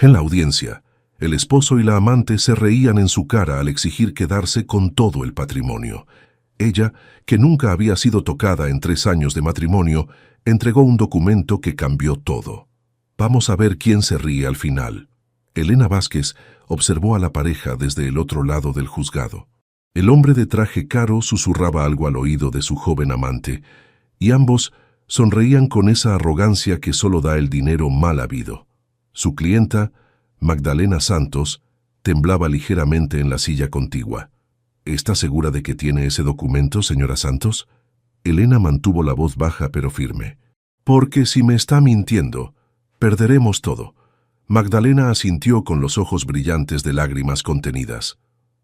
En la audiencia, el esposo y la amante se reían en su cara al exigir quedarse con todo el patrimonio. Ella, que nunca había sido tocada en 3 años de matrimonio, entregó un documento que cambió todo. Vamos a ver quién se ríe al final. Elena Vázquez observó a la pareja desde el otro lado del juzgado. El hombre de traje caro susurraba algo al oído de su joven amante, y ambos sonreían con esa arrogancia que solo da el dinero mal habido. Su clienta, Magdalena Santos, temblaba ligeramente en la silla contigua. ¿Está segura de que tiene ese documento, señora Santos? Elena mantuvo la voz baja pero firme. Porque si me está mintiendo, perderemos todo. Magdalena asintió con los ojos brillantes de lágrimas contenidas.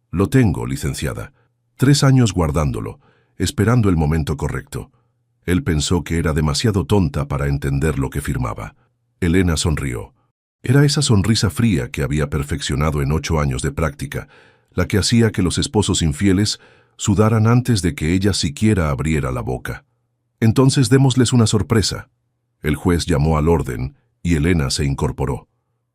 Lo tengo, licenciada. 3 años guardándolo, esperando el momento correcto. Él pensó que era demasiado tonta para entender lo que firmaba. Elena sonrió. Era esa sonrisa fría que había perfeccionado en 8 años de práctica, la que hacía que los esposos infieles sudaran antes de que ella siquiera abriera la boca. Entonces démosles una sorpresa. El juez llamó al orden y Elena se incorporó.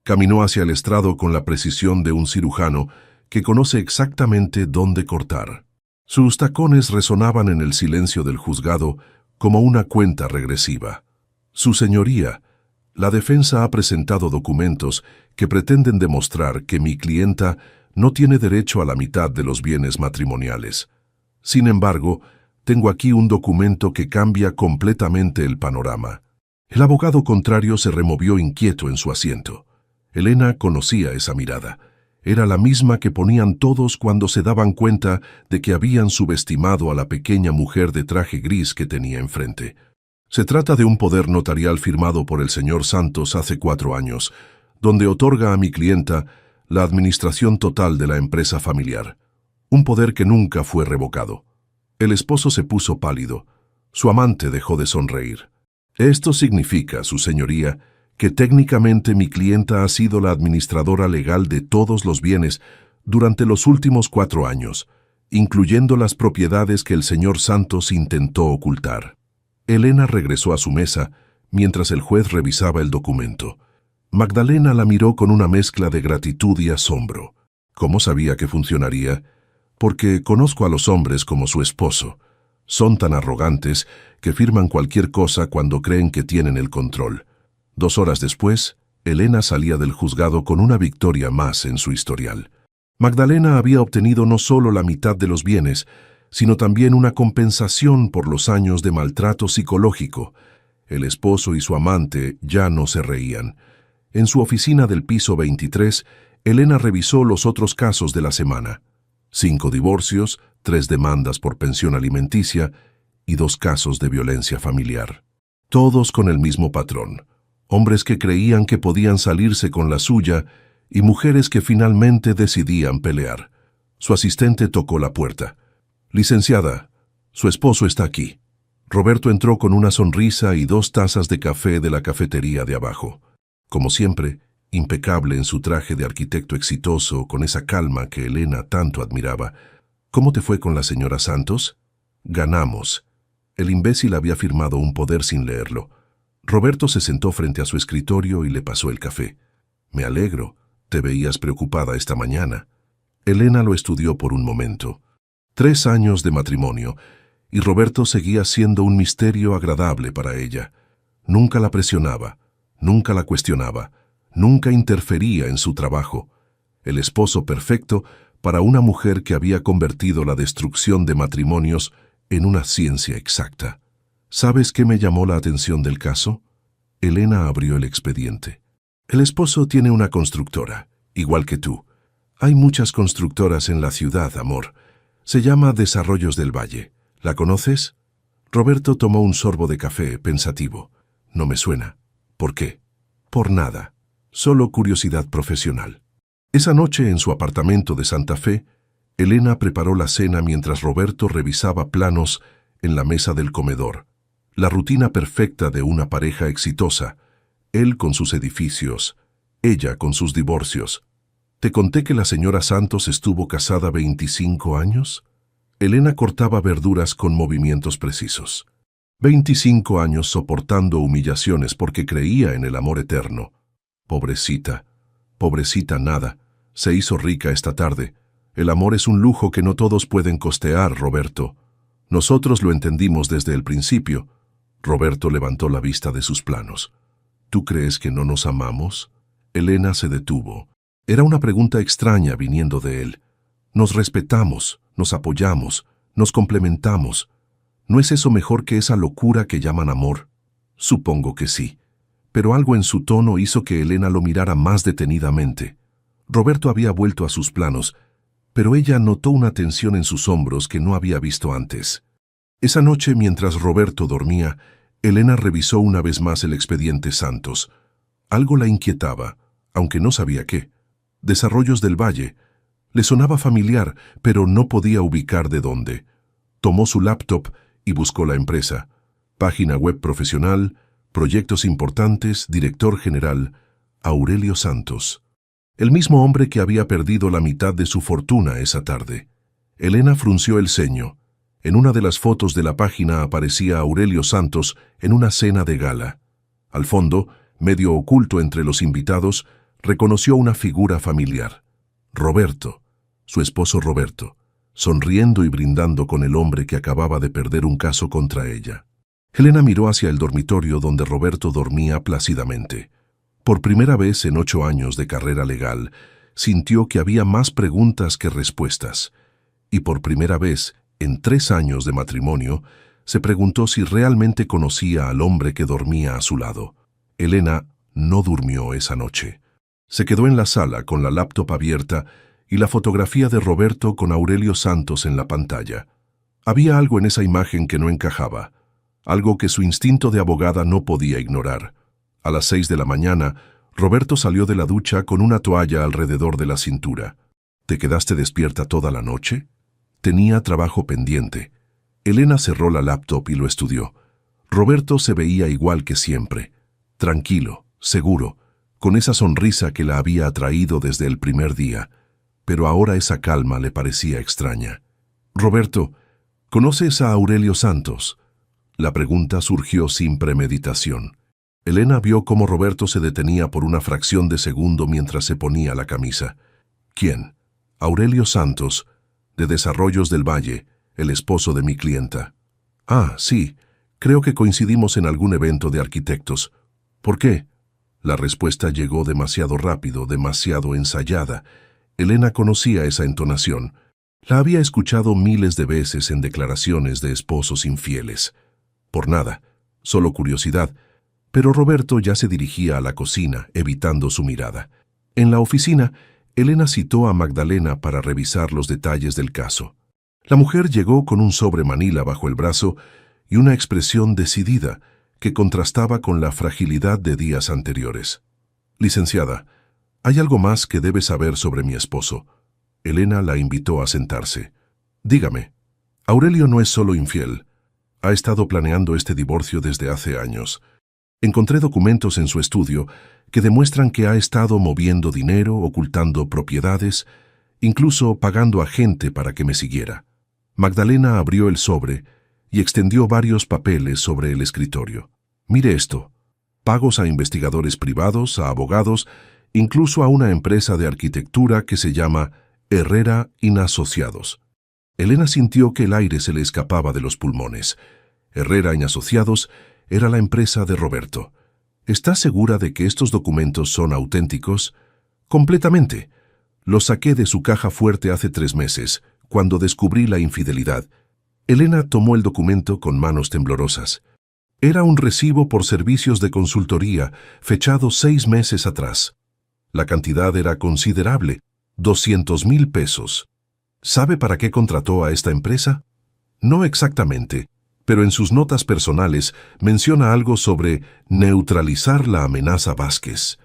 Caminó hacia el estrado con la precisión de un cirujano que conoce exactamente dónde cortar. Sus tacones resonaban en el silencio del juzgado como una cuenta regresiva. Su señoría, la defensa ha presentado documentos que pretenden demostrar que mi clienta no tiene derecho a la mitad de los bienes matrimoniales. Sin embargo, tengo aquí un documento que cambia completamente el panorama. El abogado contrario se removió inquieto en su asiento. Elena conocía esa mirada. Era la misma que ponían todos cuando se daban cuenta de que habían subestimado a la pequeña mujer de traje gris que tenía enfrente. Se trata de un poder notarial firmado por el señor Santos hace 4 años, donde otorga a mi clienta la administración total de la empresa familiar. Un poder que nunca fue revocado. El esposo se puso pálido. Su amante dejó de sonreír. Esto significa, su señoría, que técnicamente mi clienta ha sido la administradora legal de todos los bienes durante los últimos 4 años, incluyendo las propiedades que el señor Santos intentó ocultar. Elena regresó a su mesa mientras el juez revisaba el documento. Magdalena la miró con una mezcla de gratitud y asombro. ¿Cómo sabía que funcionaría? Porque conozco a los hombres como su esposo. Son tan arrogantes que firman cualquier cosa cuando creen que tienen el control. 2 horas después, Elena salía del juzgado con una victoria más en su historial. Magdalena había obtenido no solo la mitad de los bienes, sino también una compensación por los años de maltrato psicológico. El esposo y su amante ya no se reían. En su oficina del piso 23, Elena revisó los otros casos de la semana. 5 divorcios, 3 demandas por pensión alimenticia y 2 casos de violencia familiar. Todos con el mismo patrón. Hombres que creían que podían salirse con la suya y mujeres que finalmente decidían pelear. Su asistente tocó la puerta. «Licenciada, su esposo está aquí». Roberto entró con una sonrisa y 2 tazas de café de la cafetería de abajo. Como siempre, impecable en su traje de arquitecto exitoso, con esa calma que Elena tanto admiraba. «¿Cómo te fue con la señora Santos?» «Ganamos». El imbécil había firmado un poder sin leerlo. Roberto se sentó frente a su escritorio y le pasó el café. «Me alegro, te veías preocupada esta mañana». Elena lo estudió por un momento. 3 años de matrimonio, y Roberto seguía siendo un misterio agradable para ella. Nunca la presionaba, nunca la cuestionaba, nunca interfería en su trabajo. El esposo perfecto para una mujer que había convertido la destrucción de matrimonios en una ciencia exacta. ¿Sabes qué me llamó la atención del caso? Elena abrió el expediente. El esposo tiene una constructora, igual que tú. Hay muchas constructoras en la ciudad, amor. Se llama Desarrollos del Valle. ¿La conoces? Roberto tomó un sorbo de café, pensativo. No me suena. ¿Por qué? Por nada. Solo curiosidad profesional. Esa noche en su apartamento de Santa Fe, Elena preparó la cena mientras Roberto revisaba planos en la mesa del comedor. La rutina perfecta de una pareja exitosa. Él con sus edificios, ella con sus divorcios. ¿Te conté que la señora Santos estuvo casada 25 años? Elena cortaba verduras con movimientos precisos. 25 años soportando humillaciones porque creía en el amor eterno. Pobrecita, Pobrecita nada. Se hizo rica esta tarde. El amor es un lujo que no todos pueden costear, Roberto. Nosotros lo entendimos desde el principio. Roberto levantó la vista de sus planos. ¿Tú crees que no nos amamos? Elena se detuvo. Era una pregunta extraña viniendo de él. Nos respetamos, nos apoyamos, nos complementamos. ¿No es eso mejor que esa locura que llaman amor? Supongo que sí. Pero algo en su tono hizo que Elena lo mirara más detenidamente. Roberto había vuelto a sus planos, pero ella notó una tensión en sus hombros que no había visto antes. Esa noche, mientras Roberto dormía, Elena revisó una vez más el expediente Santos. Algo la inquietaba, aunque no sabía qué. Desarrollos del Valle. Le sonaba familiar, pero no podía ubicar de dónde. Tomó su laptop y buscó la empresa. Página web profesional, proyectos importantes, director general, Aurelio Santos. El mismo hombre que había perdido la mitad de su fortuna esa tarde. Elena frunció el ceño. En una de las fotos de la página aparecía Aurelio Santos en una cena de gala. Al fondo, medio oculto entre los invitados, reconoció una figura familiar. Roberto, su esposo Roberto, sonriendo y brindando con el hombre que acababa de perder un caso contra ella. Elena miró hacia el dormitorio donde Roberto dormía plácidamente. Por primera vez en 8 años de carrera legal, sintió que había más preguntas que respuestas. Y por primera vez, en 3 años de matrimonio, se preguntó si realmente conocía al hombre que dormía a su lado. Elena no durmió esa noche. Se quedó en la sala con la laptop abierta y la fotografía de Roberto con Aurelio Santos en la pantalla. Había algo en esa imagen que no encajaba, algo que su instinto de abogada no podía ignorar. A las 6 de la mañana, Roberto salió de la ducha con una toalla alrededor de la cintura. ¿Te quedaste despierta toda la noche? Tenía trabajo pendiente. Elena cerró la laptop y lo estudió. Roberto se veía igual que siempre, tranquilo, seguro, con esa sonrisa que la había atraído desde el primer día, pero ahora esa calma le parecía extraña. Roberto, ¿conoces a Aurelio Santos? La pregunta surgió sin premeditación. Elena vio cómo Roberto se detenía por una fracción de segundo mientras se ponía la camisa. ¿Quién? Aurelio Santos, de Desarrollos del Valle, el esposo de mi clienta. Ah, sí, creo que coincidimos en algún evento de arquitectos. ¿Por qué? La respuesta llegó demasiado rápido, demasiado ensayada. Elena conocía esa entonación. La había escuchado miles de veces en declaraciones de esposos infieles. Por nada, solo curiosidad. Pero Roberto ya se dirigía a la cocina, evitando su mirada. En la oficina, Elena citó a Magdalena para revisar los detalles del caso. La mujer llegó con un sobre manila bajo el brazo y una expresión decidida que contrastaba con la fragilidad de días anteriores. Licenciada, hay algo más que debe saber sobre mi esposo. Elena la invitó a sentarse. Dígame, Aurelio no es solo infiel. Ha estado planeando este divorcio desde hace años. Encontré documentos en su estudio que demuestran que ha estado moviendo dinero, ocultando propiedades, incluso pagando a gente para que me siguiera. Magdalena abrió el sobre y extendió varios papeles sobre el escritorio. Mire esto. Pagos a investigadores privados, a abogados, incluso a una empresa de arquitectura que se llama Herrera y Asociados. Elena sintió que el aire se le escapaba de los pulmones. Herrera y Asociados era la empresa de Roberto. ¿Estás segura de que estos documentos son auténticos? Completamente. Los saqué de su caja fuerte hace 3 meses, cuando descubrí la infidelidad. Elena tomó el documento con manos temblorosas. Era un recibo por servicios de consultoría, fechado 6 meses atrás. La cantidad era considerable, 200,000 pesos. ¿Sabe para qué contrató a esta empresa? No exactamente, pero en sus notas personales menciona algo sobre neutralizar la amenaza Vázquez.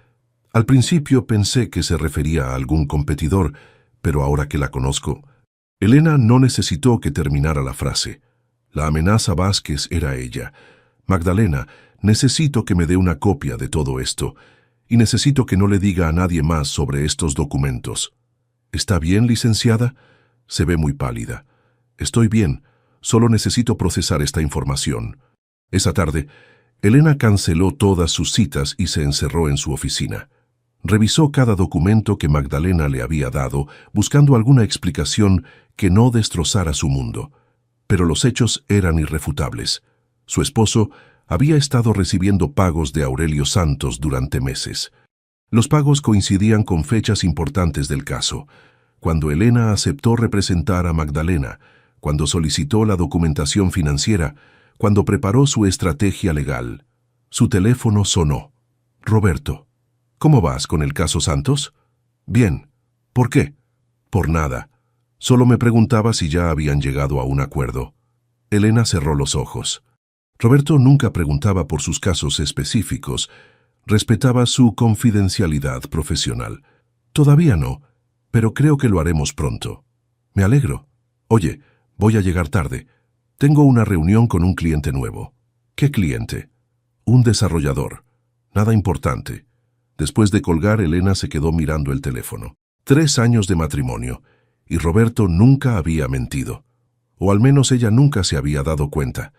Al principio pensé que se refería a algún competidor, pero ahora que la conozco... Elena no necesitó que terminara la frase. La amenaza Vázquez era ella. Magdalena, necesito que me dé una copia de todo esto, y necesito que no le diga a nadie más sobre estos documentos. ¿Está bien, licenciada? Se ve muy pálida. Estoy bien, solo necesito procesar esta información. Esa tarde, Elena canceló todas sus citas y se encerró en su oficina. Revisó cada documento que Magdalena le había dado, buscando alguna explicación que no destrozara su mundo. Pero los hechos eran irrefutables. Su esposo había estado recibiendo pagos de Aurelio Santos durante meses. Los pagos coincidían con fechas importantes del caso: cuando Elena aceptó representar a Magdalena, cuando solicitó la documentación financiera, cuando preparó su estrategia legal. Su teléfono sonó. «Roberto, ¿cómo vas con el caso Santos?» «Bien». «¿Por qué?» «Por nada. Solo me preguntaba si ya habían llegado a un acuerdo». Elena cerró los ojos. Roberto nunca preguntaba por sus casos específicos. Respetaba su confidencialidad profesional. «Todavía no, pero creo que lo haremos pronto». «Me alegro. Oye, voy a llegar tarde. Tengo una reunión con un cliente nuevo». «¿Qué cliente?» «Un desarrollador. Nada importante». Después de colgar, Elena se quedó mirando el teléfono. 3 años de matrimonio, y Roberto nunca había mentido. O al menos ella nunca se había dado cuenta.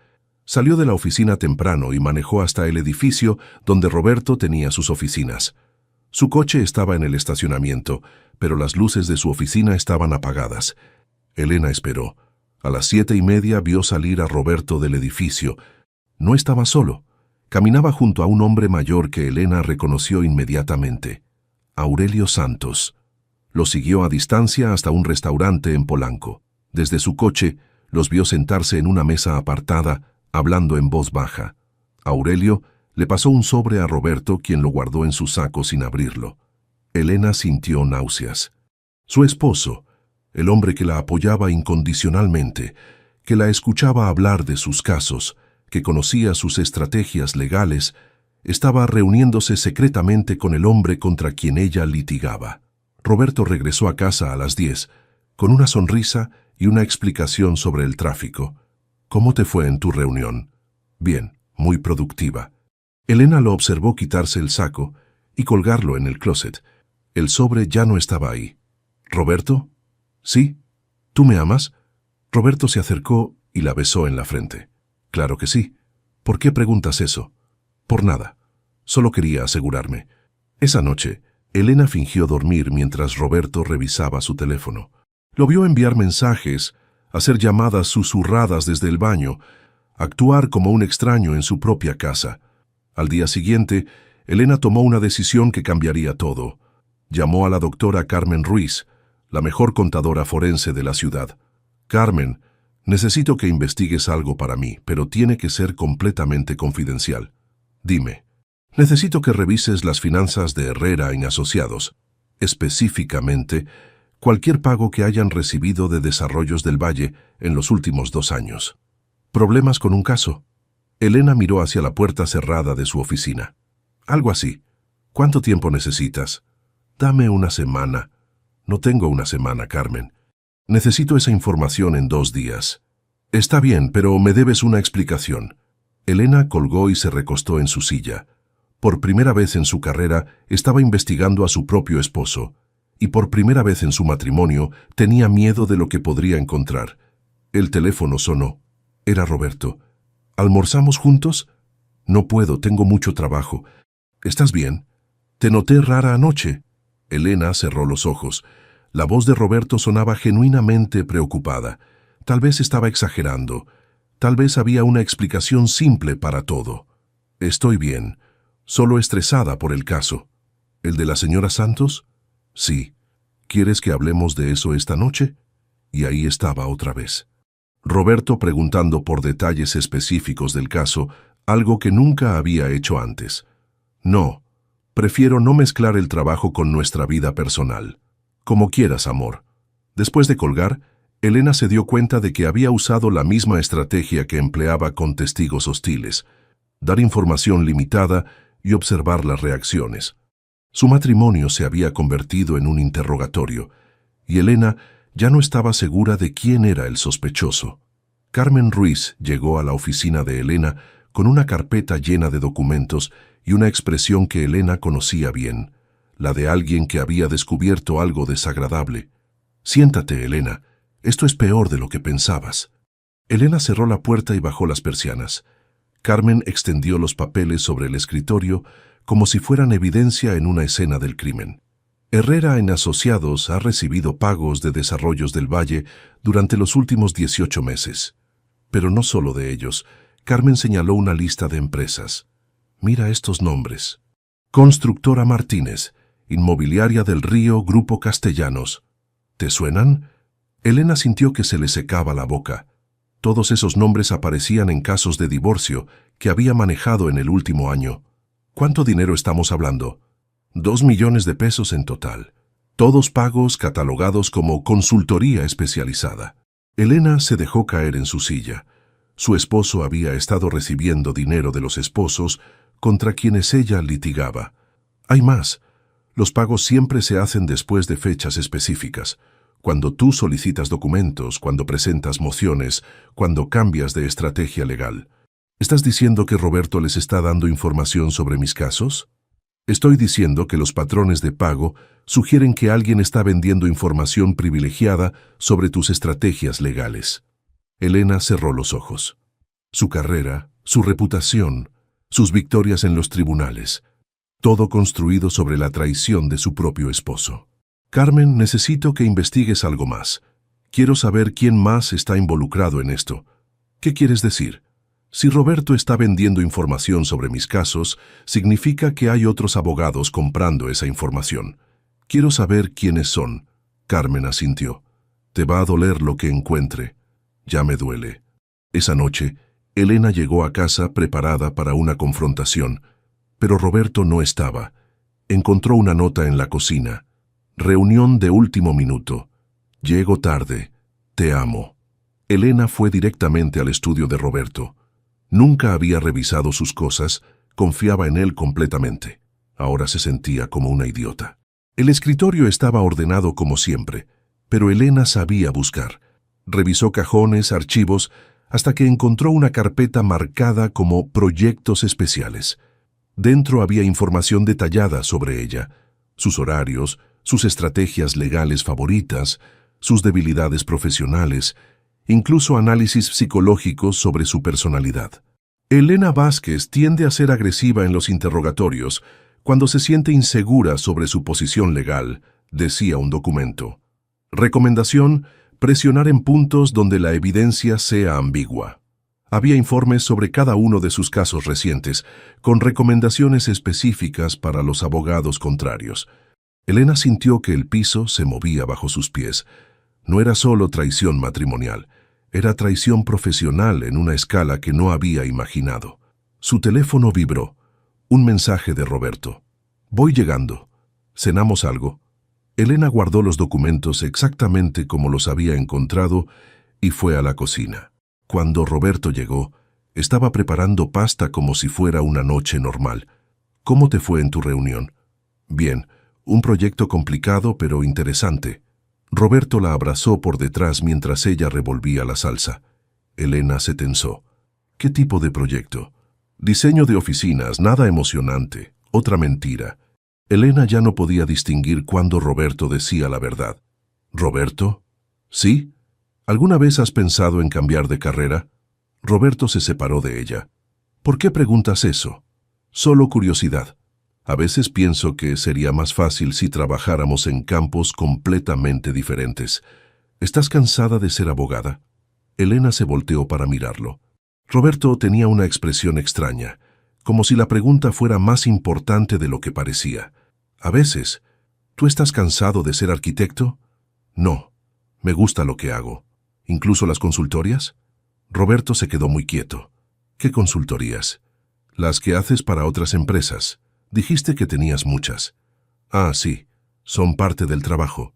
Salió de la oficina temprano y manejó hasta el edificio donde Roberto tenía sus oficinas. Su coche estaba en el estacionamiento, pero las luces de su oficina estaban apagadas. Elena esperó. A las 7:30 vio salir a Roberto del edificio. No estaba solo. Caminaba junto a un hombre mayor que Elena reconoció inmediatamente: Aurelio Santos. Lo siguió a distancia hasta un restaurante en Polanco. Desde su coche, los vio sentarse en una mesa apartada, hablando en voz baja. Aurelio le pasó un sobre a Roberto, quien lo guardó en su saco sin abrirlo. Elena sintió náuseas. Su esposo, el hombre que la apoyaba incondicionalmente, que la escuchaba hablar de sus casos, que conocía sus estrategias legales, estaba reuniéndose secretamente con el hombre contra quien ella litigaba. Roberto regresó a casa a las 10, con una sonrisa y una explicación sobre el tráfico. «¿Cómo te fue en tu reunión?» «Bien, muy productiva». Elena lo observó quitarse el saco y colgarlo en el closet. El sobre ya no estaba ahí. «¿Roberto?» «Sí». «¿Tú me amas?» Roberto se acercó y la besó en la frente. «Claro que sí. ¿Por qué preguntas eso?» «Por nada. Solo quería asegurarme». Esa noche, Elena fingió dormir mientras Roberto revisaba su teléfono. Lo vio enviar mensajes, hacer llamadas susurradas desde el baño, actuar como un extraño en su propia casa. Al día siguiente, Elena tomó una decisión que cambiaría todo. Llamó a la doctora Carmen Ruiz, la mejor contadora forense de la ciudad. «Carmen, necesito que investigues algo para mí, pero tiene que ser completamente confidencial. Dime». «Necesito que revises las finanzas de Herrera en Asociados, específicamente cualquier pago que hayan recibido de Desarrollos del Valle en los últimos 2 años». «¿Problemas con un caso?» Elena miró hacia la puerta cerrada de su oficina. «Algo así. ¿Cuánto tiempo necesitas?» «Dame una semana». «No tengo una semana, Carmen. Necesito esa información en 2 días». «Está bien, pero me debes una explicación». Elena colgó y se recostó en su silla. Por primera vez en su carrera estaba investigando a su propio esposo, y por primera vez en su matrimonio tenía miedo de lo que podría encontrar. El teléfono sonó. Era Roberto. «¿Almorzamos juntos?» «No puedo, tengo mucho trabajo». «¿Estás bien? Te noté rara anoche». Elena cerró los ojos. La voz de Roberto sonaba genuinamente preocupada. Tal vez estaba exagerando. Tal vez había una explicación simple para todo. «Estoy bien. Solo estresada por el caso». «¿El de la señora Santos?» «Sí». «¿Quieres que hablemos de eso esta noche?» Y ahí estaba otra vez. Roberto preguntando por detalles específicos del caso, algo que nunca había hecho antes. «No, prefiero no mezclar el trabajo con nuestra vida personal». «Como quieras, amor». Después de colgar, Elena se dio cuenta de que había usado la misma estrategia que empleaba con testigos hostiles: dar información limitada y observar las reacciones. Su matrimonio se había convertido en un interrogatorio, y Elena ya no estaba segura de quién era el sospechoso. Carmen Ruiz llegó a la oficina de Elena con una carpeta llena de documentos y una expresión que Elena conocía bien, la de alguien que había descubierto algo desagradable. «Siéntate, Elena. Esto es peor de lo que pensabas». Elena cerró la puerta y bajó las persianas. Carmen extendió los papeles sobre el escritorio, como si fueran evidencia en una escena del crimen. Herrera en Asociados ha recibido pagos de Desarrollos del Valle durante los últimos 18 meses. Pero no solo de ellos. Carmen señaló una lista de empresas. Mira estos nombres. Constructora Martínez, Inmobiliaria del Río, Grupo Castellanos. ¿Te suenan? Elena sintió que se le secaba la boca. Todos esos nombres aparecían en casos de divorcio que había manejado en el último año. ¿Cuánto dinero estamos hablando? 2 millones de pesos en total. Todos pagos catalogados como consultoría especializada. Elena se dejó caer en su silla. Su esposo había estado recibiendo dinero de los esposos contra quienes ella litigaba. Hay más. Los pagos siempre se hacen después de fechas específicas. Cuando tú solicitas documentos, cuando presentas mociones, cuando cambias de estrategia legal. ¿Estás diciendo que Roberto les está dando información sobre mis casos? Estoy diciendo que los patrones de pago sugieren que alguien está vendiendo información privilegiada sobre tus estrategias legales. Elena cerró los ojos. Su carrera, su reputación, sus victorias en los tribunales, todo construido sobre la traición de su propio esposo. Carmen, necesito que investigues algo más. Quiero saber quién más está involucrado en esto. ¿Qué quieres decir? Si Roberto está vendiendo información sobre mis casos, significa que hay otros abogados comprando esa información. Quiero saber quiénes son. Carmen asintió. Te va a doler lo que encuentre. Ya me duele. Esa noche, Elena llegó a casa preparada para una confrontación, pero Roberto no estaba. Encontró una nota en la cocina. Reunión de último minuto. Llego tarde. Te amo. Elena fue directamente al estudio de Roberto. Nunca había revisado sus cosas, confiaba en él completamente. Ahora se sentía como una idiota. El escritorio estaba ordenado como siempre, pero Elena sabía buscar. Revisó cajones, archivos, hasta que encontró una carpeta marcada como Proyectos Especiales. Dentro había información detallada sobre ella, sus horarios, sus estrategias legales favoritas, sus debilidades profesionales, incluso análisis psicológicos sobre su personalidad. Elena Vázquez tiende a ser agresiva en los interrogatorios cuando se siente insegura sobre su posición legal, decía un documento. Recomendación: presionar en puntos donde la evidencia sea ambigua. Había informes sobre cada uno de sus casos recientes, con recomendaciones específicas para los abogados contrarios. Elena sintió que el piso se movía bajo sus pies. No era solo traición matrimonial, era traición profesional en una escala que no había imaginado. Su teléfono vibró. Un mensaje de Roberto. Voy llegando. ¿Cenamos algo? Elena guardó los documentos exactamente como los había encontrado y fue a la cocina. Cuando Roberto llegó, estaba preparando pasta como si fuera una noche normal. ¿Cómo te fue en tu reunión? Bien, un proyecto complicado pero interesante. Roberto la abrazó por detrás mientras ella revolvía la salsa. Elena se tensó. ¿Qué tipo de proyecto? Diseño de oficinas, nada emocionante. Otra mentira. Elena ya no podía distinguir cuándo Roberto decía la verdad. ¿Roberto? ¿Sí? ¿Alguna vez has pensado en cambiar de carrera? Roberto se separó de ella. ¿Por qué preguntas eso? Solo curiosidad. A veces pienso que sería más fácil si trabajáramos en campos completamente diferentes. ¿Estás cansada de ser abogada? Elena se volteó para mirarlo. Roberto tenía una expresión extraña, como si la pregunta fuera más importante de lo que parecía. A veces, ¿tú estás cansado de ser arquitecto? No, me gusta lo que hago. ¿Incluso las consultorias? Roberto se quedó muy quieto. ¿Qué consultorías? Las que haces para otras empresas. Dijiste que tenías muchas. Ah, sí, son parte del trabajo.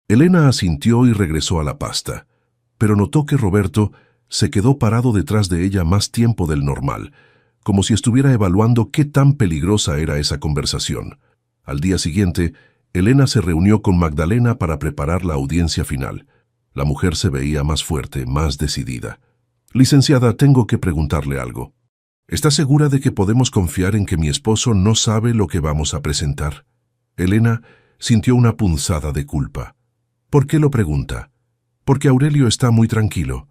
Elena asintió y regresó a la pasta, pero notó que Roberto se quedó parado detrás de ella más tiempo del normal, como si estuviera evaluando qué tan peligrosa era esa conversación. Al día siguiente, Elena se reunió con Magdalena para preparar la audiencia final. La mujer se veía más fuerte, más decidida. Licenciada, tengo que preguntarle algo. ¿Está segura de que podemos confiar en que mi esposo no sabe lo que vamos a presentar? Elena sintió una punzada de culpa. ¿Por qué lo pregunta? Porque Aurelio está muy tranquilo.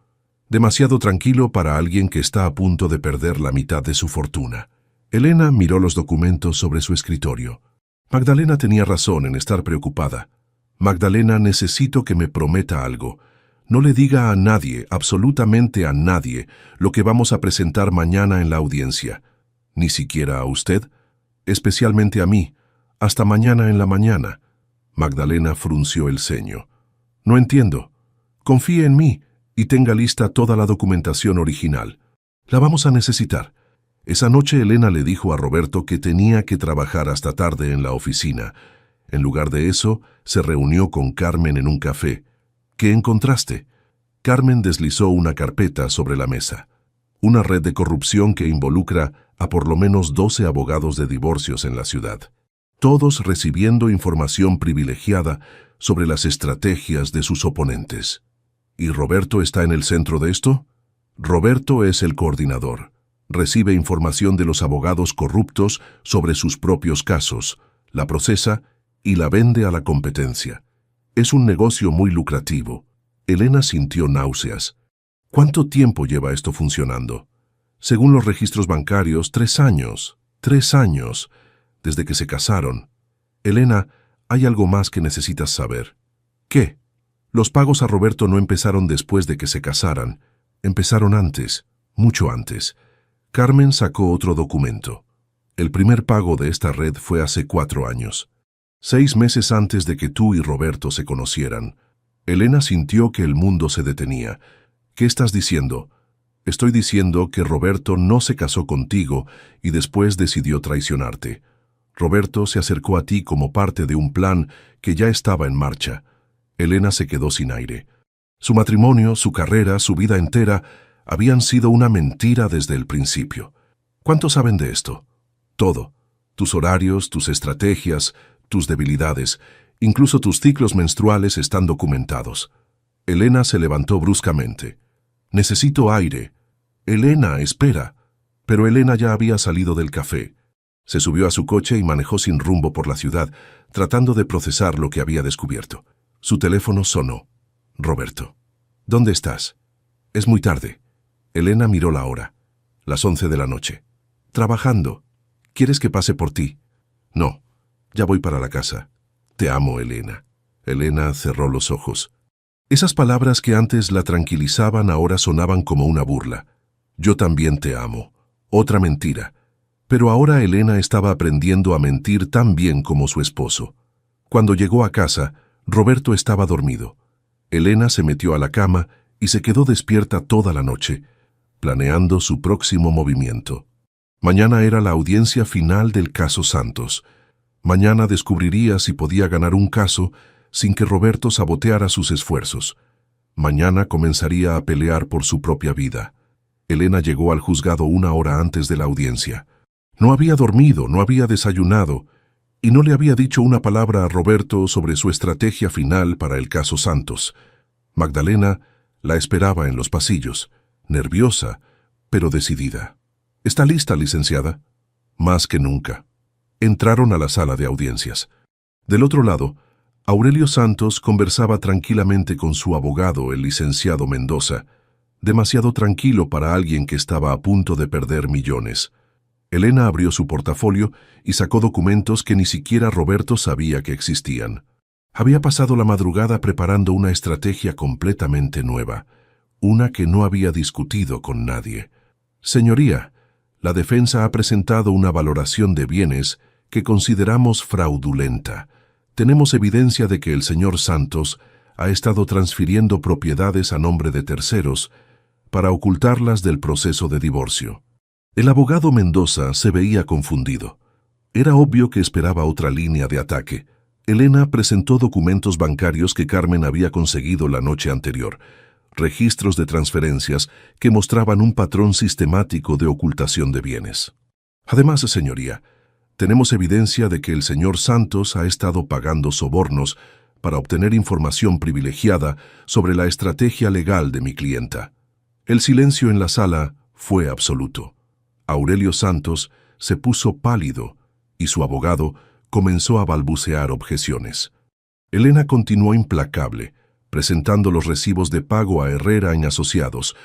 Demasiado tranquilo para alguien que está a punto de perder la mitad de su fortuna. Elena miró los documentos sobre su escritorio. Magdalena tenía razón en estar preocupada. Magdalena, necesito que me prometa algo. No le diga a nadie, absolutamente a nadie, lo que vamos a presentar mañana en la audiencia. Ni siquiera a usted, especialmente a mí. Hasta mañana en la mañana. Magdalena frunció el ceño. No entiendo. Confíe en mí y tenga lista toda la documentación original. La vamos a necesitar. Esa noche Elena le dijo a Roberto que tenía que trabajar hasta tarde en la oficina. En lugar de eso, se reunió con Carmen en un café. ¿Qué encontraste? Carmen deslizó una carpeta sobre la mesa. Una red de corrupción que involucra a por lo menos 12 abogados de divorcios en la ciudad. Todos recibiendo información privilegiada sobre las estrategias de sus oponentes. ¿Y Roberto está en el centro de esto? Roberto es el coordinador. Recibe información de los abogados corruptos sobre sus propios casos, la procesa y la vende a la competencia. Es un negocio muy lucrativo. Elena sintió náuseas. ¿Cuánto tiempo lleva esto funcionando? Según los registros bancarios, 3 años. 3 años. Desde que se casaron. Elena, hay algo más que necesitas saber. ¿Qué? Los pagos a Roberto no empezaron después de que se casaran. Empezaron antes, mucho antes. Carmen sacó otro documento. El primer pago de esta red fue hace 4 años. 6 meses antes de que tú y Roberto se conocieran. Elena sintió que el mundo se detenía. ¿Qué estás diciendo? Estoy diciendo que Roberto no se casó contigo y después decidió traicionarte. Roberto se acercó a ti como parte de un plan que ya estaba en marcha. Elena se quedó sin aire. Su matrimonio, su carrera, su vida entera habían sido una mentira desde el principio. ¿Cuánto saben de esto? Todo. Tus horarios, tus estrategias, tus debilidades, incluso tus ciclos menstruales están documentados. Elena se levantó bruscamente. Necesito aire. Elena, espera. Pero Elena ya había salido del café. Se subió a su coche y manejó sin rumbo por la ciudad, tratando de procesar lo que había descubierto. Su teléfono sonó. Roberto. ¿Dónde estás? Es muy tarde. Elena miró la hora. Las 11 de la noche. Trabajando. ¿Quieres que pase por ti? No. Ya voy para la casa. Te amo, Elena. Elena cerró los ojos. Esas palabras que antes la tranquilizaban ahora sonaban como una burla. Yo también te amo. Otra mentira. Pero ahora Elena estaba aprendiendo a mentir tan bien como su esposo. Cuando llegó a casa, Roberto estaba dormido. Elena se metió a la cama y se quedó despierta toda la noche, planeando su próximo movimiento. Mañana era la audiencia final del caso Santos. Mañana descubriría si podía ganar un caso sin que Roberto saboteara sus esfuerzos. Mañana comenzaría a pelear por su propia vida. Elena llegó al juzgado 1 hora antes de la audiencia. No había dormido, no había desayunado, y no le había dicho una palabra a Roberto sobre su estrategia final para el caso Santos. Magdalena la esperaba en los pasillos, nerviosa, pero decidida. ¿Está lista, licenciada? Más que nunca. Entraron a la sala de audiencias. Del otro lado, Aurelio Santos conversaba tranquilamente con su abogado, el licenciado Mendoza, demasiado tranquilo para alguien que estaba a punto de perder millones. Elena abrió su portafolio y sacó documentos que ni siquiera Roberto sabía que existían. Había pasado la madrugada preparando una estrategia completamente nueva, una que no había discutido con nadie. Señoría, la defensa ha presentado una valoración de bienes que consideramos fraudulenta. Tenemos evidencia de que el señor Santos ha estado transfiriendo propiedades a nombre de terceros para ocultarlas del proceso de divorcio. El abogado Mendoza se veía confundido. Era obvio que esperaba otra línea de ataque. Elena presentó documentos bancarios que Carmen había conseguido la noche anterior, registros de transferencias que mostraban un patrón sistemático de ocultación de bienes. Además, señoría, tenemos evidencia de que el señor Santos ha estado pagando sobornos para obtener información privilegiada sobre la estrategia legal de mi clienta. El silencio en la sala fue absoluto. Aurelio Santos se puso pálido y su abogado comenzó a balbucear objeciones. Elena continuó implacable, presentando los recibos de pago a Herrera y Asociados,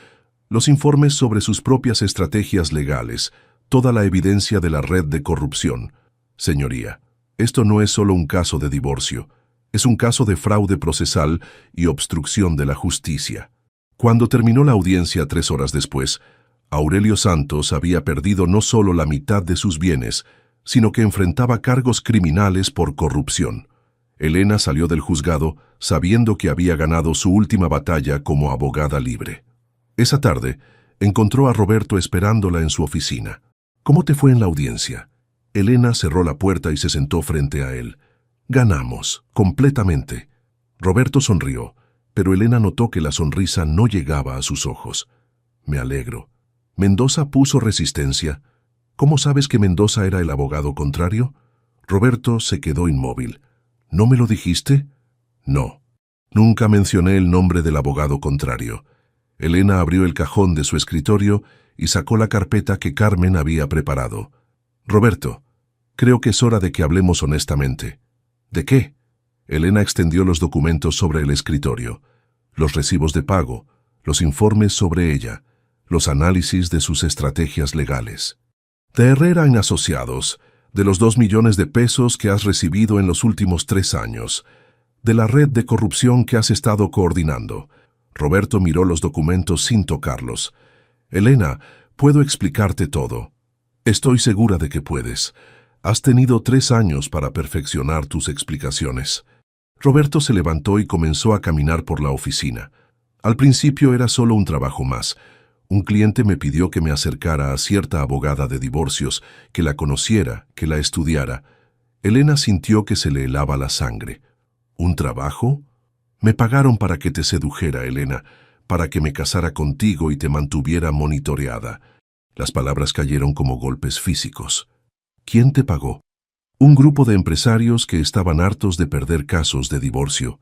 los informes sobre sus propias estrategias legales, toda la evidencia de la red de corrupción. Señoría, esto no es solo un caso de divorcio, es un caso de fraude procesal y obstrucción de la justicia. Cuando terminó la audiencia 3 horas después, Aurelio Santos había perdido no solo la mitad de sus bienes, sino que enfrentaba cargos criminales por corrupción. Elena salió del juzgado sabiendo que había ganado su última batalla como abogada libre. Esa tarde, encontró a Roberto esperándola en su oficina. ¿Cómo te fue en la audiencia? Elena cerró la puerta y se sentó frente a él. Ganamos, completamente. Roberto sonrió, pero Elena notó que la sonrisa no llegaba a sus ojos. Me alegro. ¿Mendoza puso resistencia? ¿Cómo sabes que Mendoza era el abogado contrario? Roberto se quedó inmóvil. ¿No me lo dijiste? No. Nunca mencioné el nombre del abogado contrario. Elena abrió el cajón de su escritorio y sacó la carpeta que Carmen había preparado. Roberto, creo que es hora de que hablemos honestamente. ¿De qué? Elena extendió los documentos sobre el escritorio, los recibos de pago, los informes sobre ella, los análisis de sus estrategias legales. De Herrera en Asociados, de los 2 millones de pesos que has recibido en los últimos 3 años, de la red de corrupción que has estado coordinando. Roberto miró los documentos sin tocarlos. Elena, puedo explicarte todo. Estoy segura de que puedes. Has tenido 3 años para perfeccionar tus explicaciones. Roberto se levantó y comenzó a caminar por la oficina. Al principio era solo un trabajo más. Un cliente me pidió que me acercara a cierta abogada de divorcios, que la conociera, que la estudiara. Elena sintió que se le helaba la sangre. ¿Un trabajo? Me pagaron para que te sedujera, Elena, para que me casara contigo y te mantuviera monitoreada. Las palabras cayeron como golpes físicos. ¿Quién te pagó? Un grupo de empresarios que estaban hartos de perder casos de divorcio.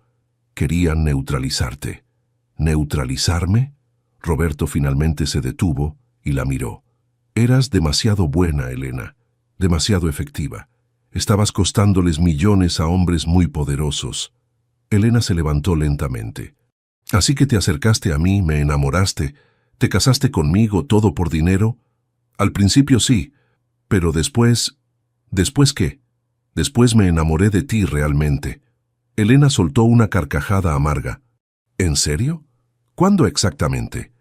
Querían neutralizarte. ¿Neutralizarme? Roberto finalmente se detuvo y la miró. Eras demasiado buena, Elena, demasiado efectiva. Estabas costándoles millones a hombres muy poderosos. Elena se levantó lentamente. Así que te acercaste a mí, me enamoraste, te casaste conmigo, todo por dinero. Al principio sí, pero después... ¿Después qué? Después me enamoré de ti realmente. Elena soltó una carcajada amarga. ¿En serio? ¿Cuándo exactamente?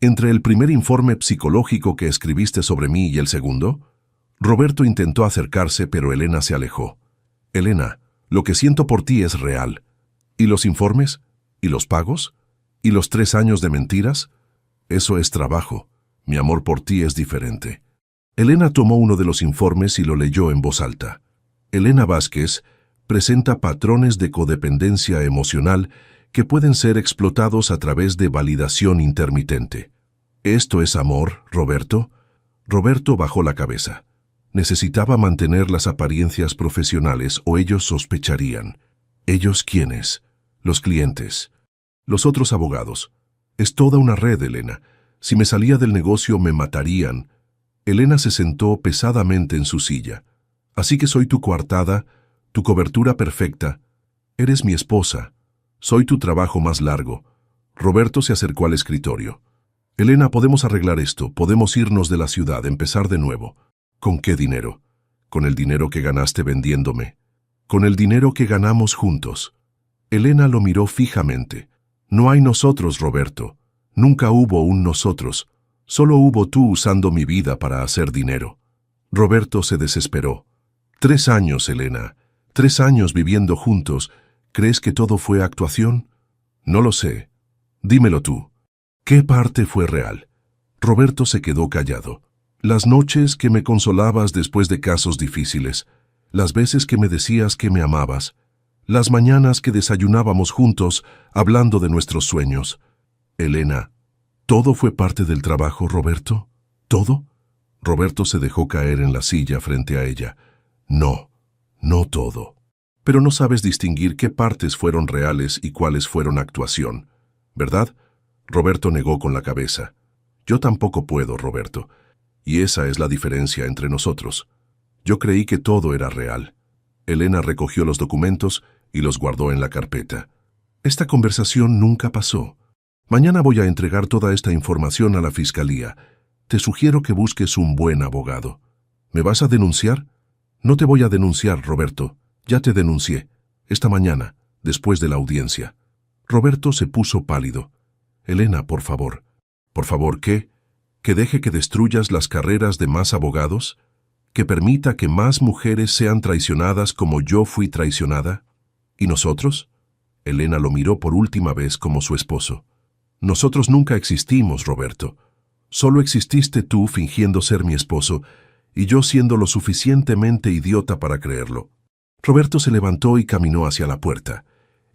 ¿Entre el primer informe psicológico que escribiste sobre mí y el segundo? Roberto intentó acercarse, pero Elena se alejó. Elena, lo que siento por ti es real. ¿Y los informes? ¿Y los pagos? ¿Y los 3 años de mentiras? Eso es trabajo. Mi amor por ti es diferente. Elena tomó uno de los informes y lo leyó en voz alta. Elena Vázquez presenta patrones de codependencia emocional que pueden ser explotados a través de validación intermitente. ¿Esto es amor, Roberto? Roberto bajó la cabeza. Necesitaba mantener las apariencias profesionales o ellos sospecharían. ¿Ellos quiénes? Los clientes. Los otros abogados. Es toda una red, Elena. Si me salía del negocio me matarían. Elena se sentó pesadamente en su silla. Así que soy tu coartada, tu cobertura perfecta. Eres mi esposa. Soy tu trabajo más largo. Roberto se acercó al escritorio. Elena, podemos arreglar esto. Podemos irnos de la ciudad, empezar de nuevo. ¿Con qué dinero? Con el dinero que ganaste vendiéndome. Con el dinero que ganamos juntos. Elena lo miró fijamente. No hay nosotros, Roberto. Nunca hubo un nosotros. Solo hubo tú usando mi vida para hacer dinero. Roberto se desesperó. 3 años, Elena. 3 años viviendo juntos. ¿Crees que todo fue actuación? No lo sé. Dímelo tú. ¿Qué parte fue real? Roberto se quedó callado. Las noches que me consolabas después de casos difíciles, las veces que me decías que me amabas, las mañanas que desayunábamos juntos hablando de nuestros sueños. Elena, ¿todo fue parte del trabajo, Roberto? ¿Todo? Roberto se dejó caer en la silla frente a ella. No, no todo. Pero no sabes distinguir qué partes fueron reales y cuáles fueron actuación, ¿verdad? Roberto negó con la cabeza. Yo tampoco puedo, Roberto. Y esa es la diferencia entre nosotros. Yo creí que todo era real. Elena recogió los documentos y los guardó en la carpeta. Esta conversación nunca pasó. Mañana voy a entregar toda esta información a la fiscalía. te sugiero que busques un buen abogado. ¿Me vas a denunciar? No te voy a denunciar, Roberto. Ya te denuncié. Esta mañana, después de la audiencia. Roberto se puso pálido. Elena, por favor. ¿Por favor qué? ¿Que deje que destruyas las carreras de más abogados? ¿Que permita que más mujeres sean traicionadas como yo fui traicionada? ¿Y nosotros? Elena lo miró por última vez como su esposo. Nosotros nunca existimos, Roberto. Solo exististe tú fingiendo ser mi esposo y yo siendo lo suficientemente idiota para creerlo. Roberto se levantó y caminó hacia la puerta.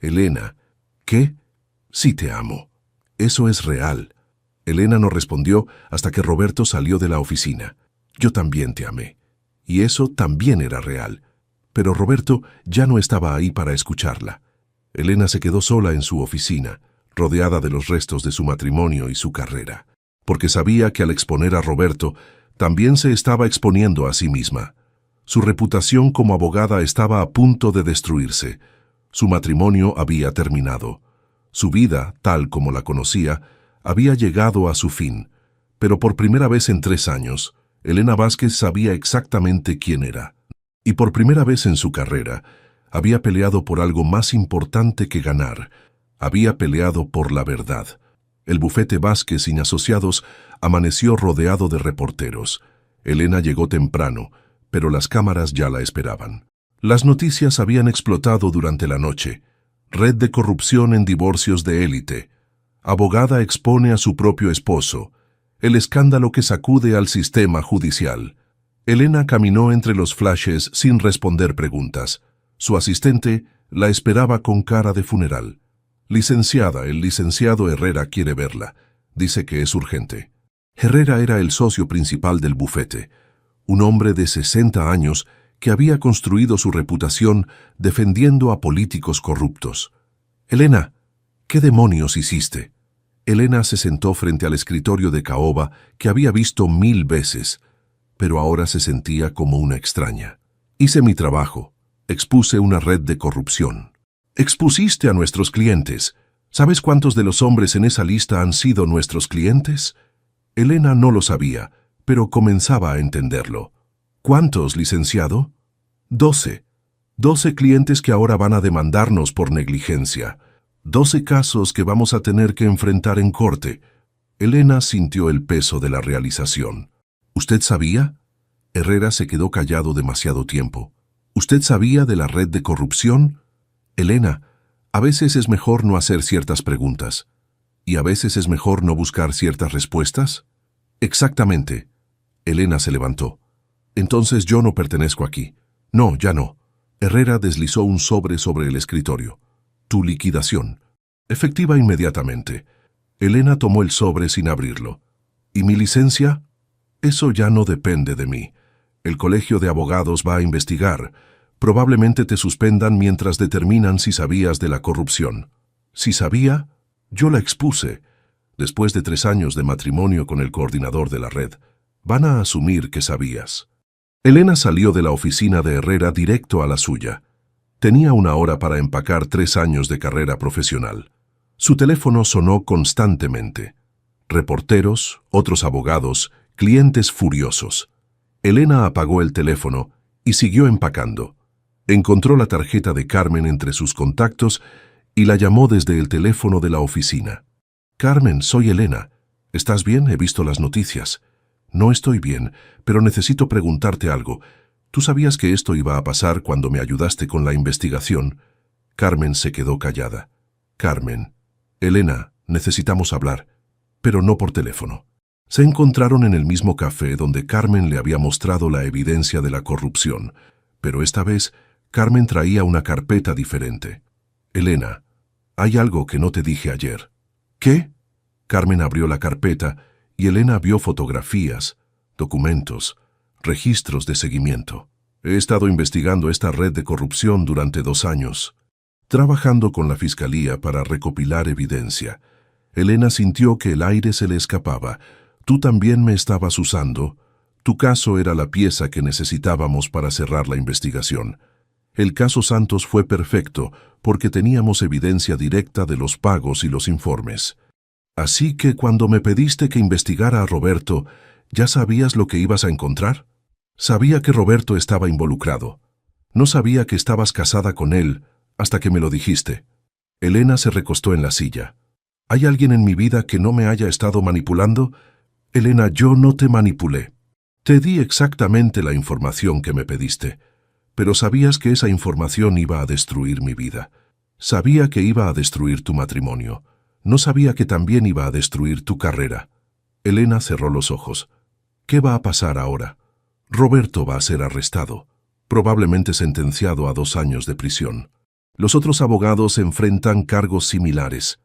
Elena, ¿qué? Sí te amo. Eso es real. Elena no respondió hasta que Roberto salió de la oficina. Yo también te amé. Y eso también era real. Pero Roberto ya no estaba ahí para escucharla. Elena se quedó sola en su oficina, rodeada de los restos de su matrimonio y su carrera, porque sabía que al exponer a Roberto, también se estaba exponiendo a sí misma. Su reputación como abogada estaba a punto de destruirse. Su matrimonio había terminado. Su vida, tal como la conocía, había llegado a su fin. Pero por primera vez en 3 años, Elena Vázquez sabía exactamente quién era. Y por primera vez en su carrera, había peleado por algo más importante que ganar. Había peleado por la verdad. El bufete Vázquez sin asociados amaneció rodeado de reporteros. Elena llegó temprano, pero las cámaras ya la esperaban. Las noticias habían explotado durante la noche. Red de corrupción en divorcios de élite. Abogada expone a su propio esposo. El escándalo que sacude al sistema judicial. Elena caminó entre los flashes sin responder preguntas. Su asistente la esperaba con cara de funeral. Licenciada, el licenciado Herrera quiere verla. Dice que es urgente. Herrera era el socio principal del bufete. Un hombre de 60 años que había construido su reputación defendiendo a políticos corruptos. Elena, ¿qué demonios hiciste? Elena se sentó frente al escritorio de caoba que había visto 1000 veces, pero ahora se sentía como una extraña. Hice mi trabajo. Expuse una red de corrupción. Expusiste a nuestros clientes. ¿Sabes cuántos de los hombres en esa lista han sido nuestros clientes? Elena no lo sabía, pero comenzaba a entenderlo. ¿Cuántos, licenciado? 12. 12 clientes que ahora van a demandarnos por negligencia. 12 casos que vamos a tener que enfrentar en corte. Elena sintió el peso de la realización. ¿Usted sabía? Herrera se quedó callado demasiado tiempo. ¿Usted sabía de la red de corrupción? Elena, a veces es mejor no hacer ciertas preguntas. ¿Y a veces es mejor no buscar ciertas respuestas? Exactamente. Elena se levantó. Entonces yo no pertenezco aquí. No, ya no. Herrera deslizó un sobre el escritorio. Tu liquidación. Efectiva inmediatamente. Elena tomó el sobre sin abrirlo. ¿Y mi licencia? Eso ya no depende de mí. El colegio de abogados va a investigar. Probablemente te suspendan mientras determinan si sabías de la corrupción. Si sabía, yo la expuse. Después de 3 años de matrimonio con el coordinador de la red, van a asumir que sabías. Elena salió de la oficina de Herrera directo a la suya. Tenía 1 hora para empacar 3 años de carrera profesional. Su teléfono sonó constantemente. Reporteros, otros abogados, clientes furiosos. Elena apagó el teléfono y siguió empacando. Encontró la tarjeta de Carmen entre sus contactos y la llamó desde el teléfono de la oficina. Carmen, soy Elena. ¿Estás bien? He visto las noticias. No estoy bien, pero necesito preguntarte algo. ¿Tú sabías que esto iba a pasar cuando me ayudaste con la investigación? Carmen se quedó callada. Carmen. Elena, necesitamos hablar, pero no por teléfono. Se encontraron en el mismo café donde Carmen le había mostrado la evidencia de la corrupción, pero esta vez Carmen traía una carpeta diferente. Elena, hay algo que no te dije ayer. ¿Qué? Carmen abrió la carpeta y Elena vio fotografías, documentos, registros de seguimiento. He estado investigando esta red de corrupción durante 2 años, trabajando con la fiscalía para recopilar evidencia. Elena sintió que el aire se le escapaba. Tú también me estabas usando. Tu caso era la pieza que necesitábamos para cerrar la investigación. El caso Santos fue perfecto porque teníamos evidencia directa de los pagos y los informes. Así que cuando me pediste que investigara a Roberto, ¿Ya sabías lo que ibas a encontrar? Sabía que Roberto estaba involucrado. No sabía que estabas casada con él hasta que me lo dijiste. Elena se recostó en la silla. ¿Hay alguien en mi vida que no me haya estado manipulando? Elena, yo no te manipulé. Te di exactamente la información que me pediste, pero sabías que esa información iba a destruir mi vida. Sabía que iba a destruir tu matrimonio. No sabía que también iba a destruir tu carrera. Elena cerró los ojos. ¿Qué va a pasar ahora? Roberto va a ser arrestado, probablemente sentenciado a 2 años de prisión. Los otros abogados enfrentan cargos similares.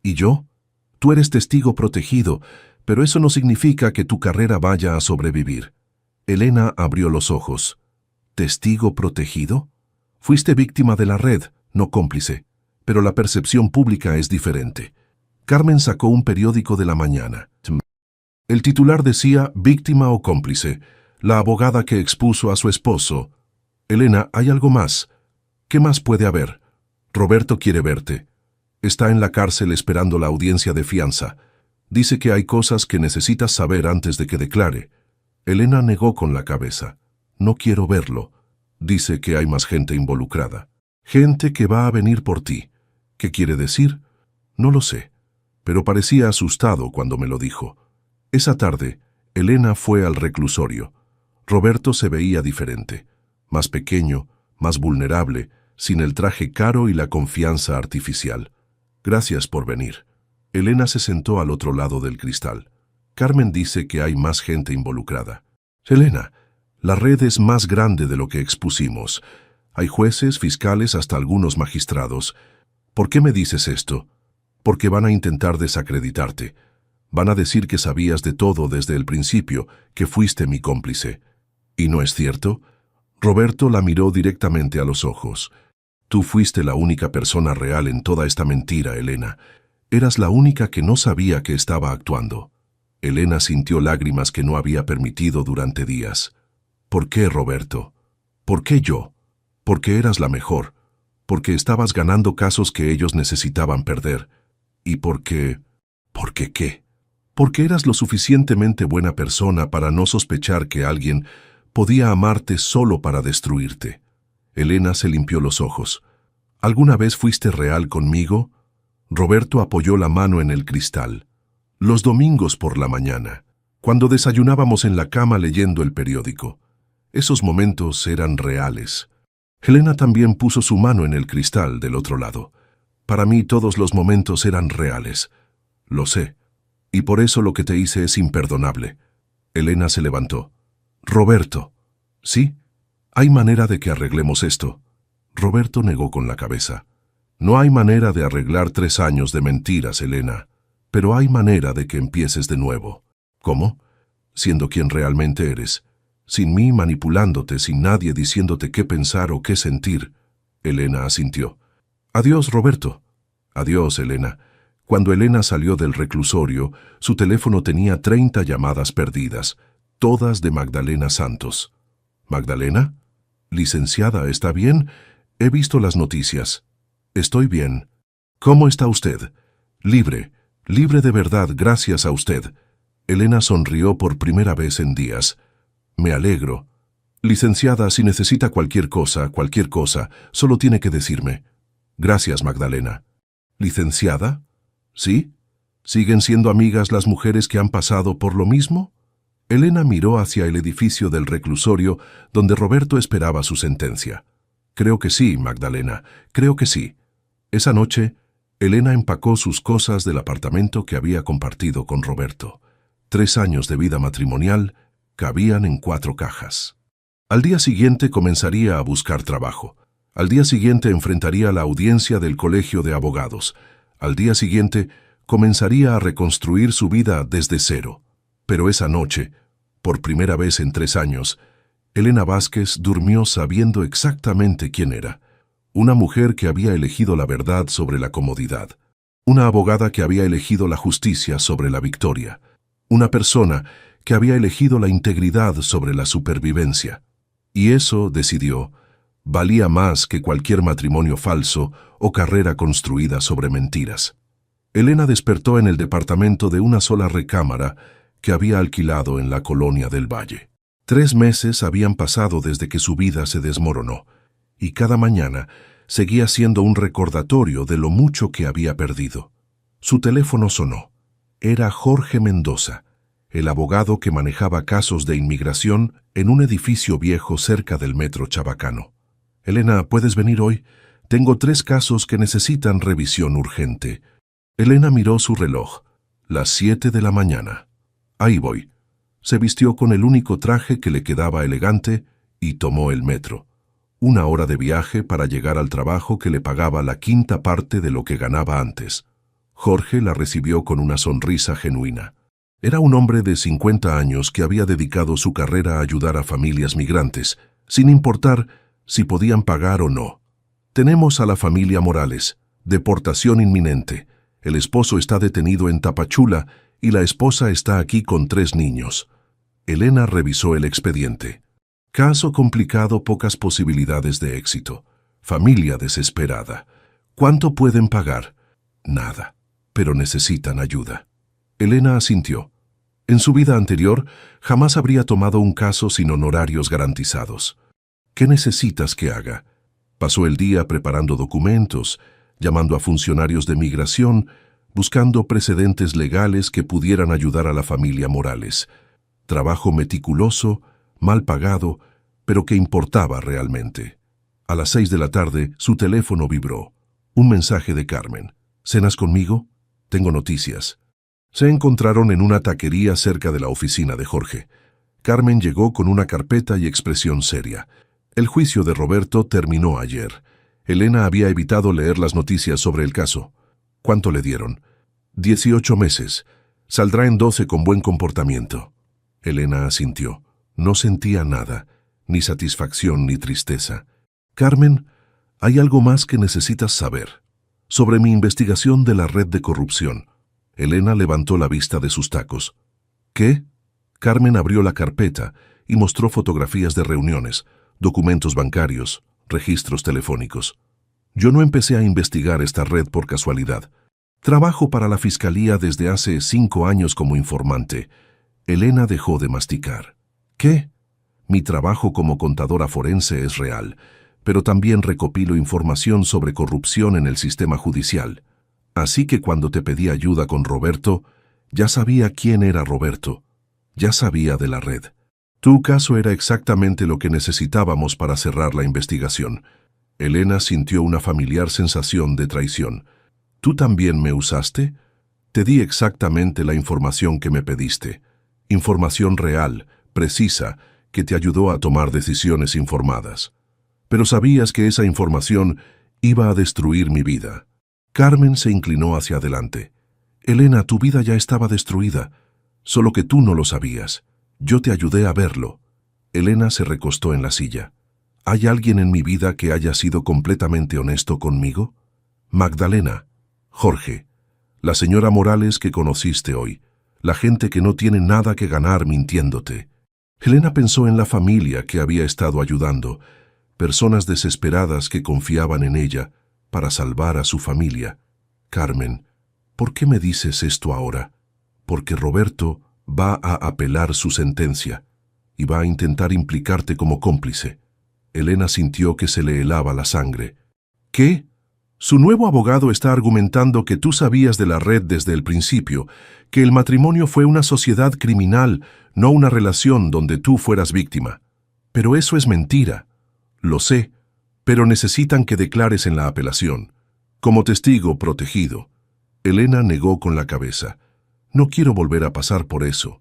¿Y yo? Tú eres testigo protegido, pero eso no significa que tu carrera vaya a sobrevivir. Elena abrió los ojos. ¿Testigo protegido? Fuiste víctima de la red, no cómplice, pero la percepción pública es diferente. Carmen sacó un periódico de la mañana. El titular decía víctima o cómplice, la abogada que expuso a su esposo. Elena, ¿hay algo más? ¿Qué más puede haber? Roberto quiere verte. Está en la cárcel esperando la audiencia de fianza. Dice que hay cosas que necesitas saber antes de que declare. Elena negó con la cabeza. No quiero verlo. Dice que hay más gente involucrada. Gente que va a venir por ti. ¿Qué quiere decir? No lo sé, pero parecía asustado cuando me lo dijo. Esa tarde, Elena fue al reclusorio. Roberto se veía diferente, más pequeño, más vulnerable, sin el traje caro y la confianza artificial. Gracias por venir. Elena se sentó al otro lado del cristal. Carmen dice que hay más gente involucrada. Elena, la red es más grande de lo que expusimos. Hay jueces, fiscales, hasta algunos magistrados. ¿Por qué me dices esto? Porque van a intentar desacreditarte. Van a decir que sabías de todo desde el principio, que fuiste mi cómplice. ¿Y no es cierto? Roberto la miró directamente a los ojos. Tú fuiste la única persona real en toda esta mentira, Elena. Eras la única que no sabía que estaba actuando. Elena sintió lágrimas que no había permitido durante días. ¿Por qué, Roberto? ¿Por qué yo? Porque eras la mejor. Porque estabas ganando casos que ellos necesitaban perder. ¿Y por qué? ¿Por qué qué? Porque eras lo suficientemente buena persona para no sospechar que alguien podía amarte solo para destruirte. Elena se limpió los ojos. ¿Alguna vez fuiste real conmigo? Roberto apoyó la mano en el cristal. Los domingos por la mañana, cuando desayunábamos en la cama leyendo el periódico. Esos momentos eran reales. Elena también puso su mano en el cristal del otro lado. Para mí todos los momentos eran reales. Lo sé. Y por eso lo que te hice es imperdonable. Elena se levantó. Roberto. ¿Sí? ¿Hay manera de que arreglemos esto? Roberto negó con la cabeza. No hay manera de arreglar 3 años de mentiras, Elena. Pero hay manera de que empieces de nuevo. ¿Cómo? Siendo quien realmente eres. Sin mí manipulándote, sin nadie diciéndote qué pensar o qué sentir. Elena asintió. Adiós, Roberto. Adiós, Elena. Cuando Elena salió del reclusorio, su teléfono tenía 30 llamadas perdidas, todas de Magdalena Santos. ¿Magdalena? Licenciada, ¿está bien? He visto las noticias. Estoy bien. ¿Cómo está usted? Libre, libre de verdad, gracias a usted. Elena sonrió por primera vez en días. Me alegro. Licenciada, si necesita cualquier cosa, solo tiene que decirme. Gracias, Magdalena. ¿Licenciada? ¿Sí? ¿Siguen siendo amigas las mujeres que han pasado por lo mismo? Elena miró hacia el edificio del reclusorio donde Roberto esperaba su sentencia. Creo que sí, Magdalena, creo que sí. Esa noche, Elena empacó sus cosas del apartamento que había compartido con Roberto. 3 años de vida matrimonial cabían en 4 cajas. Al día siguiente comenzaría a buscar trabajo. Al día siguiente enfrentaría la audiencia del colegio de abogados. Al día siguiente comenzaría a reconstruir su vida desde cero. Pero esa noche, por primera vez en 3 años, Elena Vázquez durmió sabiendo exactamente quién era. Una mujer que había elegido la verdad sobre la comodidad. Una abogada que había elegido la justicia sobre la victoria. Una persona que había elegido la integridad sobre la supervivencia. Y eso, decidió, valía más que cualquier matrimonio falso o carrera construida sobre mentiras. Elena despertó en el departamento de una sola recámara que había alquilado en la colonia del Valle. 3 meses habían pasado desde que su vida se desmoronó, y cada mañana seguía siendo un recordatorio de lo mucho que había perdido. Su teléfono sonó. Era Jorge Mendoza, el abogado que manejaba casos de inmigración en un edificio viejo cerca del metro Chabacano. «Elena, ¿puedes venir hoy? Tengo 3 casos que necesitan revisión urgente». Elena miró su reloj. Las 7 de la mañana. «Ahí voy». Se vistió con el único traje que le quedaba elegante y tomó el metro. 1 hora de viaje para llegar al trabajo que le pagaba la 1/5 parte de lo que ganaba antes. Jorge la recibió con una sonrisa genuina. Era un hombre de 50 años que había dedicado su carrera a ayudar a familias migrantes, sin importar si podían pagar o no. «Tenemos a la familia Morales. Deportación inminente. El esposo está detenido en Tapachula y la esposa está aquí con 3 niños». Elena revisó el expediente. Caso complicado, pocas posibilidades de éxito. Familia desesperada. ¿Cuánto pueden pagar? Nada, pero necesitan ayuda. Elena asintió. En su vida anterior, jamás habría tomado un caso sin honorarios garantizados. ¿Qué necesitas que haga? Pasó el día preparando documentos, llamando a funcionarios de migración, buscando precedentes legales que pudieran ayudar a la familia Morales. Trabajo meticuloso, mal pagado, pero que importaba realmente. A las 6 de la tarde, su teléfono vibró. Un mensaje de Carmen. «¿Cenas conmigo? Tengo noticias». Se encontraron en una taquería cerca de la oficina de Jorge. Carmen llegó con una carpeta y expresión seria. El juicio de Roberto terminó ayer. Elena había evitado leer las noticias sobre el caso. ¿Cuánto le dieron? 18 meses. Saldrá en 12 con buen comportamiento. Elena asintió. No sentía nada, ni satisfacción ni tristeza. «Carmen, hay algo más que necesitas saber. Sobre mi investigación de la red de corrupción». Elena levantó la vista de sus tacos. «¿Qué?» Carmen abrió la carpeta y mostró fotografías de reuniones, documentos bancarios, registros telefónicos. «Yo no empecé a investigar esta red por casualidad. Trabajo para la Fiscalía desde hace 5 años como informante». Elena dejó de masticar. «¿Qué?» «Mi trabajo como contadora forense es real, pero también recopilo información sobre corrupción en el sistema judicial. Así que cuando te pedí ayuda con Roberto, ya sabía quién era Roberto. Ya sabía de la red. Tu caso era exactamente lo que necesitábamos para cerrar la investigación». Elena sintió una familiar sensación de traición. «¿Tú también me usaste? Te di exactamente la información que me pediste. Información real, precisa, que te ayudó a tomar decisiones informadas. Pero sabías que esa información iba a destruir mi vida». Carmen se inclinó hacia adelante. «Elena, tu vida ya estaba destruida, solo que tú no lo sabías. Yo te ayudé a verlo». Elena se recostó en la silla. «¿Hay alguien en mi vida que haya sido completamente honesto conmigo?» «Magdalena, Jorge, la señora Morales que conociste hoy, la gente que no tiene nada que ganar mintiéndote». Elena pensó en la familia que había estado ayudando, personas desesperadas que confiaban en ella para salvar a su familia. «Carmen, ¿por qué me dices esto ahora?» «Porque Roberto va a apelar su sentencia y va a intentar implicarte como cómplice». Elena sintió que se le helaba la sangre. «¿Qué? Su nuevo abogado está argumentando que tú sabías de la red desde el principio, que el matrimonio fue una sociedad criminal, no una relación donde tú fueras víctima. Pero eso es mentira. Lo sé, pero necesitan que declares en la apelación, como testigo protegido». Elena negó con la cabeza. «No quiero volver a pasar por eso».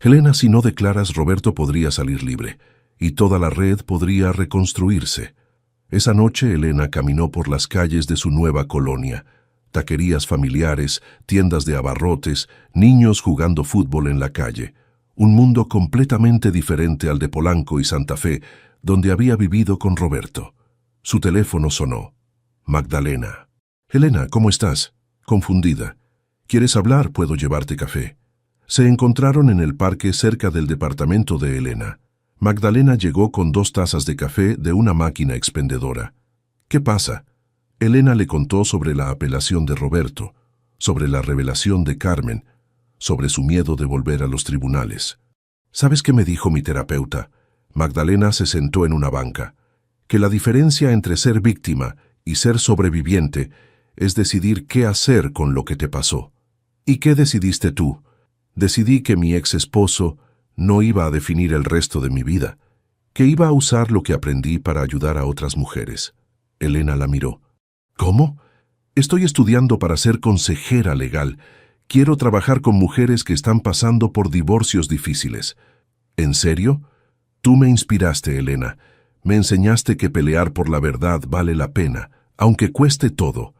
«Elena, si no declaras, Roberto podría salir libre, y toda la red podría reconstruirse». Esa noche Elena caminó por las calles de su nueva colonia. Taquerías familiares, tiendas de abarrotes, niños jugando fútbol en la calle. Un mundo completamente diferente al de Polanco y Santa Fe, donde había vivido con Roberto. Su teléfono sonó. «Magdalena». «Elena, ¿cómo estás?» Confundida. «¿Quieres hablar? Puedo llevarte café». Se encontraron en el parque cerca del departamento de Elena. Magdalena llegó con 2 tazas de café de una máquina expendedora. «¿Qué pasa?» Elena le contó sobre la apelación de Roberto, sobre la revelación de Carmen, sobre su miedo de volver a los tribunales. ¿Sabes qué me dijo mi terapeuta? Magdalena se sentó en una banca. Que la diferencia entre ser víctima y ser sobreviviente es decidir qué hacer con lo que te pasó. ¿Y qué decidiste tú? Decidí que mi ex esposo no iba a definir el resto de mi vida, que iba a usar lo que aprendí para ayudar a otras mujeres. Elena la miró. ¿Cómo? Estoy estudiando para ser consejera legal. Quiero trabajar con mujeres que están pasando por divorcios difíciles. ¿En serio? Tú me inspiraste, Elena. Me enseñaste que pelear por la verdad vale la pena, aunque cueste todo.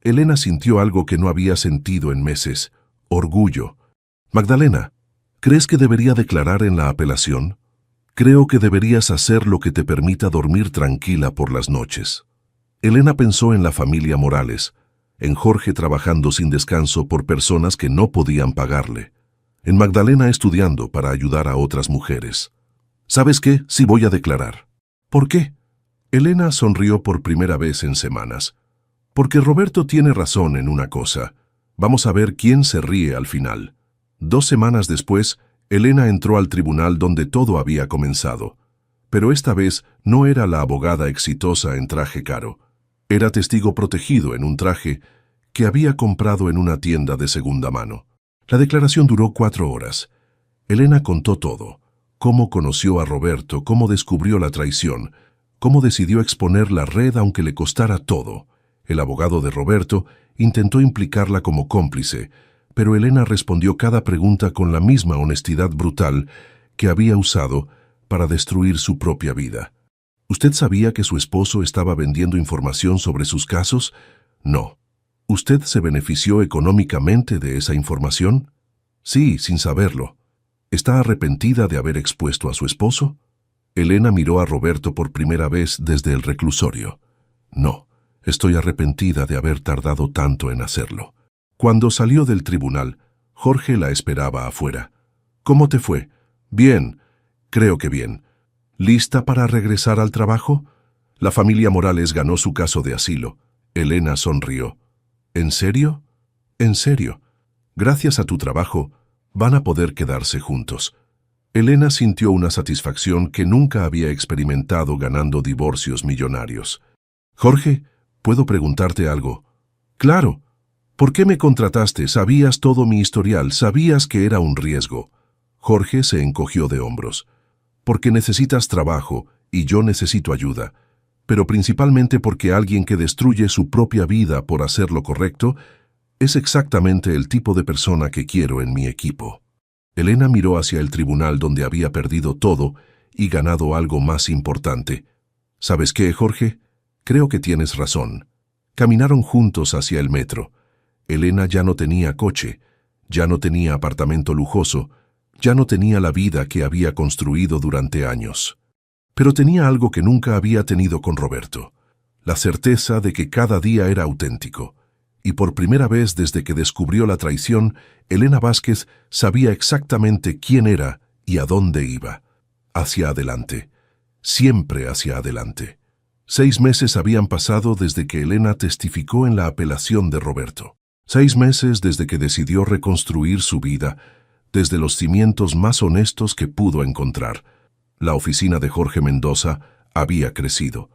Elena sintió algo que no había sentido en meses: orgullo. Magdalena, ¿crees que debería declarar en la apelación? Creo que deberías hacer lo que te permita dormir tranquila por las noches. Elena pensó en la familia Morales, en Jorge trabajando sin descanso por personas que no podían pagarle, en Magdalena estudiando para ayudar a otras mujeres. ¿Sabes qué? Sí voy a declarar. ¿Por qué? Elena sonrió por primera vez en semanas. Porque Roberto tiene razón en una cosa. Vamos a ver quién se ríe al final. 2 semanas después, Elena entró al tribunal donde todo había comenzado. Pero esta vez no era la abogada exitosa en traje caro. Era testigo protegido en un traje que había comprado en una tienda de segunda mano. La declaración duró 4 horas. Elena contó todo: cómo conoció a Roberto, cómo descubrió la traición, cómo decidió exponer la red aunque le costara todo. El abogado de Roberto intentó implicarla como cómplice, pero Elena respondió cada pregunta con la misma honestidad brutal que había usado para destruir su propia vida. ¿Usted sabía que su esposo estaba vendiendo información sobre sus casos? No. ¿Usted se benefició económicamente de esa información? Sí, sin saberlo. ¿Está arrepentida de haber expuesto a su esposo? Elena miró a Roberto por primera vez desde el reclusorio. No, estoy arrepentida de haber tardado tanto en hacerlo. Cuando salió del tribunal, Jorge la esperaba afuera. ¿Cómo te fue? Bien, creo que bien. ¿Lista para regresar al trabajo? La familia Morales ganó su caso de asilo. Elena sonrió. ¿En serio? En serio. Gracias a tu trabajo, van a poder quedarse juntos. Elena sintió una satisfacción que nunca había experimentado ganando divorcios millonarios. Jorge, ¿puedo preguntarte algo? Claro. ¿Por qué me contrataste? Sabías todo mi historial, sabías que era un riesgo. Jorge se encogió de hombros. Porque necesitas trabajo y yo necesito ayuda, pero principalmente porque alguien que destruye su propia vida por hacer lo correcto es exactamente el tipo de persona que quiero en mi equipo. Elena miró hacia el tribunal donde había perdido todo y ganado algo más importante. ¿Sabes qué, Jorge? Creo que tienes razón. Caminaron juntos hacia el metro. Elena ya no tenía coche, ya no tenía apartamento lujoso, ya no tenía la vida que había construido durante años. Pero tenía algo que nunca había tenido con Roberto: la certeza de que cada día era auténtico. Y por primera vez desde que descubrió la traición, Elena Vázquez sabía exactamente quién era y a dónde iba. Hacia adelante. Siempre hacia adelante. 6 meses habían pasado desde que Elena testificó en la apelación de Roberto. 6 meses desde que decidió reconstruir su vida, desde los cimientos más honestos que pudo encontrar. La oficina de Jorge Mendoza había crecido.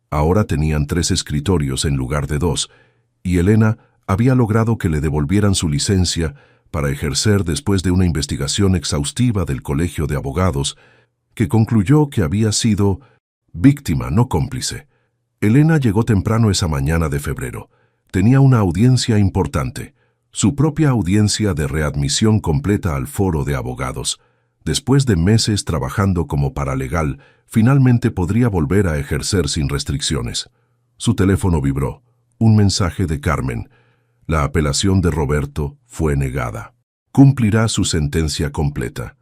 Ahora tenían 3 escritorios en lugar de 2, y Elena había logrado que le devolvieran su licencia para ejercer después de una investigación exhaustiva del Colegio de Abogados, que concluyó que había sido víctima, no cómplice. Elena llegó temprano esa mañana de febrero. Tenía una audiencia importante, su propia audiencia de readmisión completa al foro de abogados. Después de meses trabajando como paralegal, finalmente podría volver a ejercer sin restricciones. Su teléfono vibró. Un mensaje de Carmen. La apelación de Roberto fue negada. Cumplirá su sentencia completa.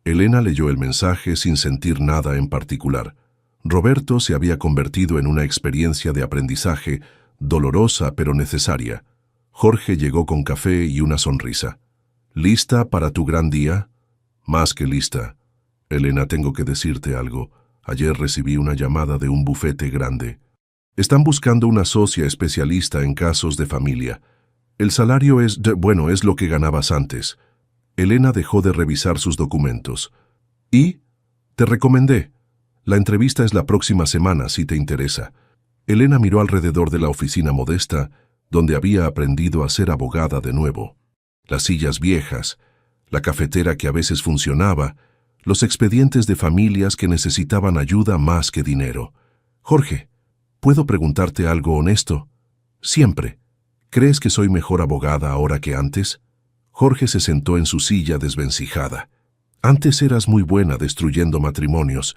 Elena leyó el mensaje sin sentir nada en particular. Roberto se había convertido en una experiencia de aprendizaje dolorosa pero necesaria. Jorge llegó con café y una sonrisa. ¿Lista para tu gran día? Más que lista. Elena, tengo que decirte algo. Ayer recibí una llamada de un bufete grande. Están buscando una socia especialista en casos de familia. El salario es lo que ganabas antes. Elena dejó de revisar sus documentos. «Y te recomendé. La entrevista es la próxima semana, si te interesa». Elena miró alrededor de la oficina modesta, donde había aprendido a ser abogada de nuevo. Las sillas viejas, la cafetera que a veces funcionaba, los expedientes de familias que necesitaban ayuda más que dinero. «Jorge, ¿puedo preguntarte algo honesto?» «Siempre. ¿Crees que soy mejor abogada ahora que antes?» Jorge se sentó en su silla desvencijada. «Antes eras muy buena destruyendo matrimonios.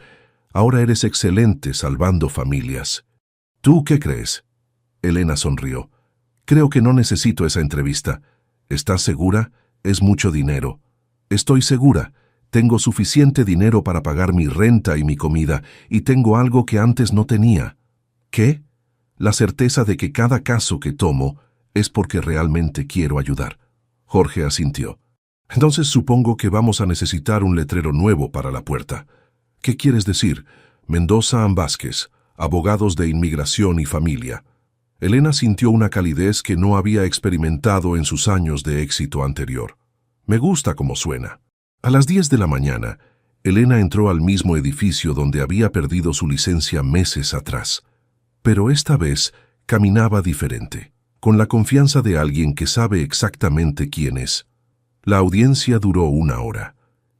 Ahora eres excelente salvando familias. ¿Tú qué crees?» Elena sonrió. «Creo que no necesito esa entrevista. ¿Estás segura? Es mucho dinero». «Estoy segura. Tengo suficiente dinero para pagar mi renta y mi comida, y tengo algo que antes no tenía». «¿Qué?» «La certeza de que cada caso que tomo es porque realmente quiero ayudar». Jorge asintió. «Entonces supongo que vamos a necesitar un letrero nuevo para la puerta». «¿Qué quieres decir?» «Mendoza and Vázquez, abogados de inmigración y familia». Elena sintió una calidez que no había experimentado en sus años de éxito anterior. «Me gusta cómo suena». A las 10 de la mañana, Elena entró al mismo edificio donde había perdido su licencia meses atrás. Pero esta vez caminaba diferente, con la confianza de alguien que sabe exactamente quién es. La audiencia duró 1 hora.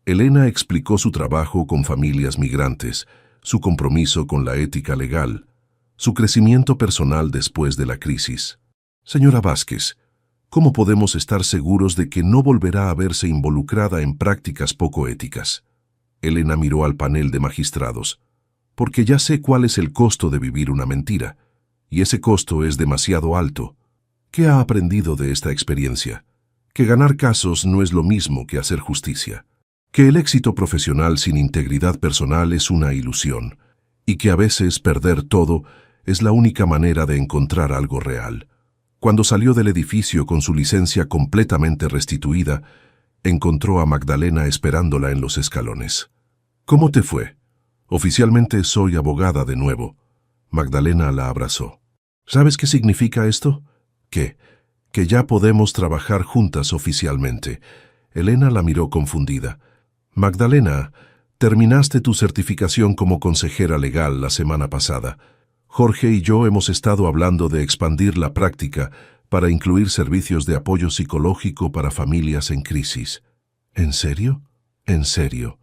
Elena explicó su trabajo con familias migrantes, su compromiso con la ética legal, su crecimiento personal después de la crisis. «Señora Vázquez, ¿cómo podemos estar seguros de que no volverá a verse involucrada en prácticas poco éticas?» Elena miró al panel de magistrados. «Porque ya sé cuál es el costo de vivir una mentira, y ese costo es demasiado alto. ¿Qué ha aprendido de esta experiencia? Que ganar casos no es lo mismo que hacer justicia. Que el éxito profesional sin integridad personal es una ilusión, y que a veces perder todo es la única manera de encontrar algo real». Cuando salió del edificio con su licencia completamente restituida, encontró a Magdalena esperándola en los escalones. «¿Cómo te fue? Oficialmente soy abogada de nuevo». Magdalena la abrazó. «¿Sabes qué significa esto?» «¿Qué?» «Que ya podemos trabajar juntas oficialmente». Elena la miró confundida. «Magdalena, terminaste tu certificación como consejera legal la semana pasada. Jorge y yo hemos estado hablando de expandir la práctica para incluir servicios de apoyo psicológico para familias en crisis». «¿En serio?» «En serio.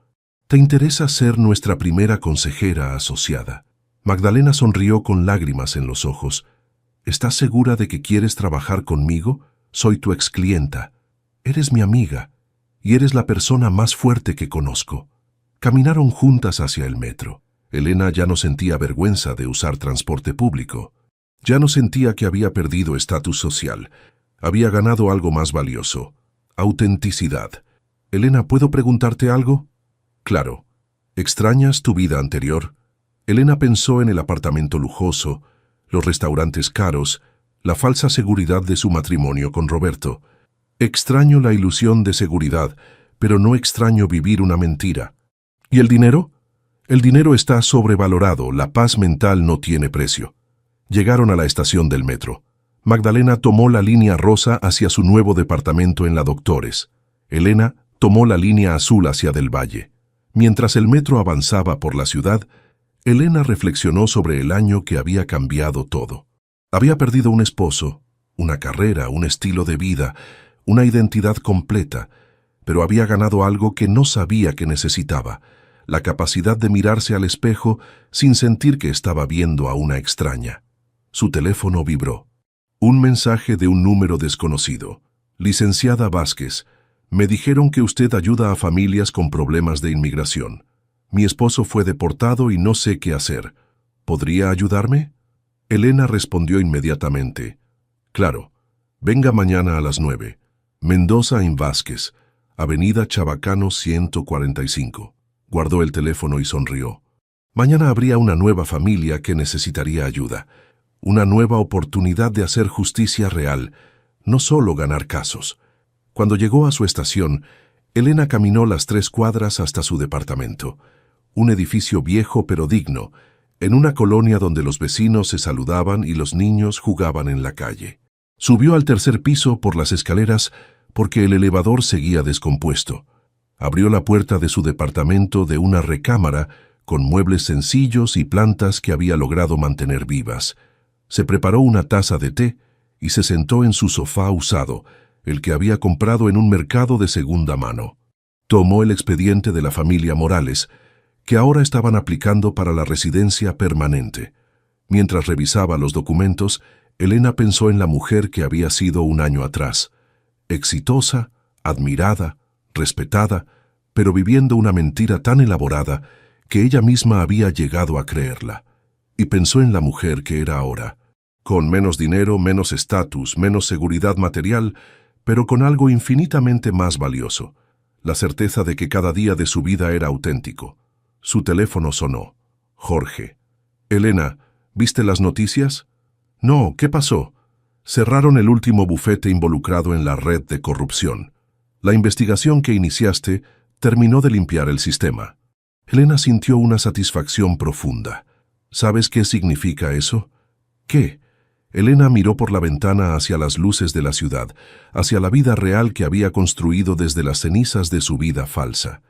¿Te interesa ser nuestra primera consejera asociada?» Magdalena sonrió con lágrimas en los ojos. «¿Estás segura de que quieres trabajar conmigo? Soy tu exclienta. Eres mi amiga, y eres la persona más fuerte que conozco». Caminaron juntas hacia el metro. Elena ya no sentía vergüenza de usar transporte público. Ya no sentía que había perdido estatus social. Había ganado algo más valioso: autenticidad. «Elena, ¿puedo preguntarte algo?» «Claro. ¿Extrañas tu vida anterior?» Elena pensó en el apartamento lujoso, los restaurantes caros, la falsa seguridad de su matrimonio con Roberto. «Extraño la ilusión de seguridad, pero no extraño vivir una mentira». «¿Y el dinero?» «El dinero está sobrevalorado, la paz mental no tiene precio». Llegaron a la estación del metro. Magdalena tomó la línea rosa hacia su nuevo departamento en la Doctores. Elena tomó la línea azul hacia Del Valle. Mientras el metro avanzaba por la ciudad, Elena reflexionó sobre el año que había cambiado todo. Había perdido un esposo, una carrera, un estilo de vida, una identidad completa, pero había ganado algo que no sabía que necesitaba: la capacidad de mirarse al espejo sin sentir que estaba viendo a una extraña. Su teléfono vibró. Un mensaje de un número desconocido. «Licenciada Vázquez, me dijeron que usted ayuda a familias con problemas de inmigración. Mi esposo fue deportado y no sé qué hacer. ¿Podría ayudarme?» Elena respondió inmediatamente. «Claro. Venga mañana a las 9. Mendoza and Vázquez, Avenida Chabacano 145». Guardó el teléfono y sonrió. Mañana habría una nueva familia que necesitaría ayuda. Una nueva oportunidad de hacer justicia real, no solo ganar casos. Cuando llegó a su estación, Elena caminó las 3 cuadras hasta su departamento. Un edificio viejo pero digno, en una colonia donde los vecinos se saludaban y los niños jugaban en la calle. Subió al 3er piso por las escaleras porque el elevador seguía descompuesto. Abrió la puerta de su departamento de una recámara con muebles sencillos y plantas que había logrado mantener vivas. Se preparó una taza de té y se sentó en su sofá usado, el que había comprado en un mercado de segunda mano. Tomó el expediente de la familia Morales, que ahora estaban aplicando para la residencia permanente. Mientras revisaba los documentos, Elena pensó en la mujer que había sido un año atrás. Exitosa, admirada, respetada, pero viviendo una mentira tan elaborada que ella misma había llegado a creerla. Y pensó en la mujer que era ahora, con menos dinero, menos estatus, menos seguridad material, pero con algo infinitamente más valioso, la certeza de que cada día de su vida era auténtico. Su teléfono sonó. Jorge. Elena, ¿viste las noticias? No, ¿qué pasó? Cerraron el último bufete involucrado en la red de corrupción. La investigación que iniciaste terminó de limpiar el sistema. Elena sintió una satisfacción profunda. ¿Sabes qué significa eso? ¿Qué? Elena miró por la ventana hacia las luces de la ciudad, hacia la vida real que había construido desde las cenizas de su vida falsa.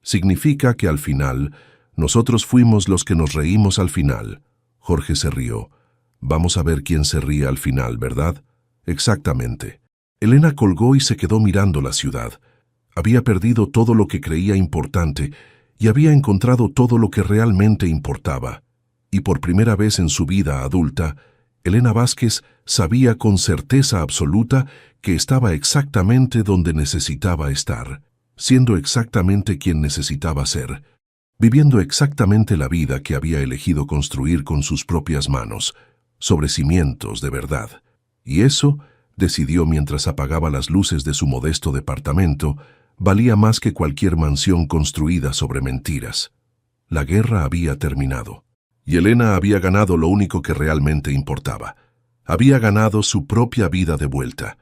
Significa que al final, nosotros fuimos los que nos reímos al final. Jorge se rió. Vamos a ver quién se ríe al final, ¿verdad? Exactamente. Elena colgó y se quedó mirando la ciudad. Había perdido todo lo que creía importante y había encontrado todo lo que realmente importaba. Y por primera vez en su vida adulta, Elena Vázquez sabía con certeza absoluta que estaba exactamente donde necesitaba estar, siendo exactamente quien necesitaba ser, viviendo exactamente la vida que había elegido construir con sus propias manos, sobre cimientos de verdad. Y eso, decidió mientras apagaba las luces de su modesto departamento, valía más que cualquier mansión construida sobre mentiras. La guerra había terminado. Y Elena había ganado lo único que realmente importaba. Había ganado su propia vida de vuelta.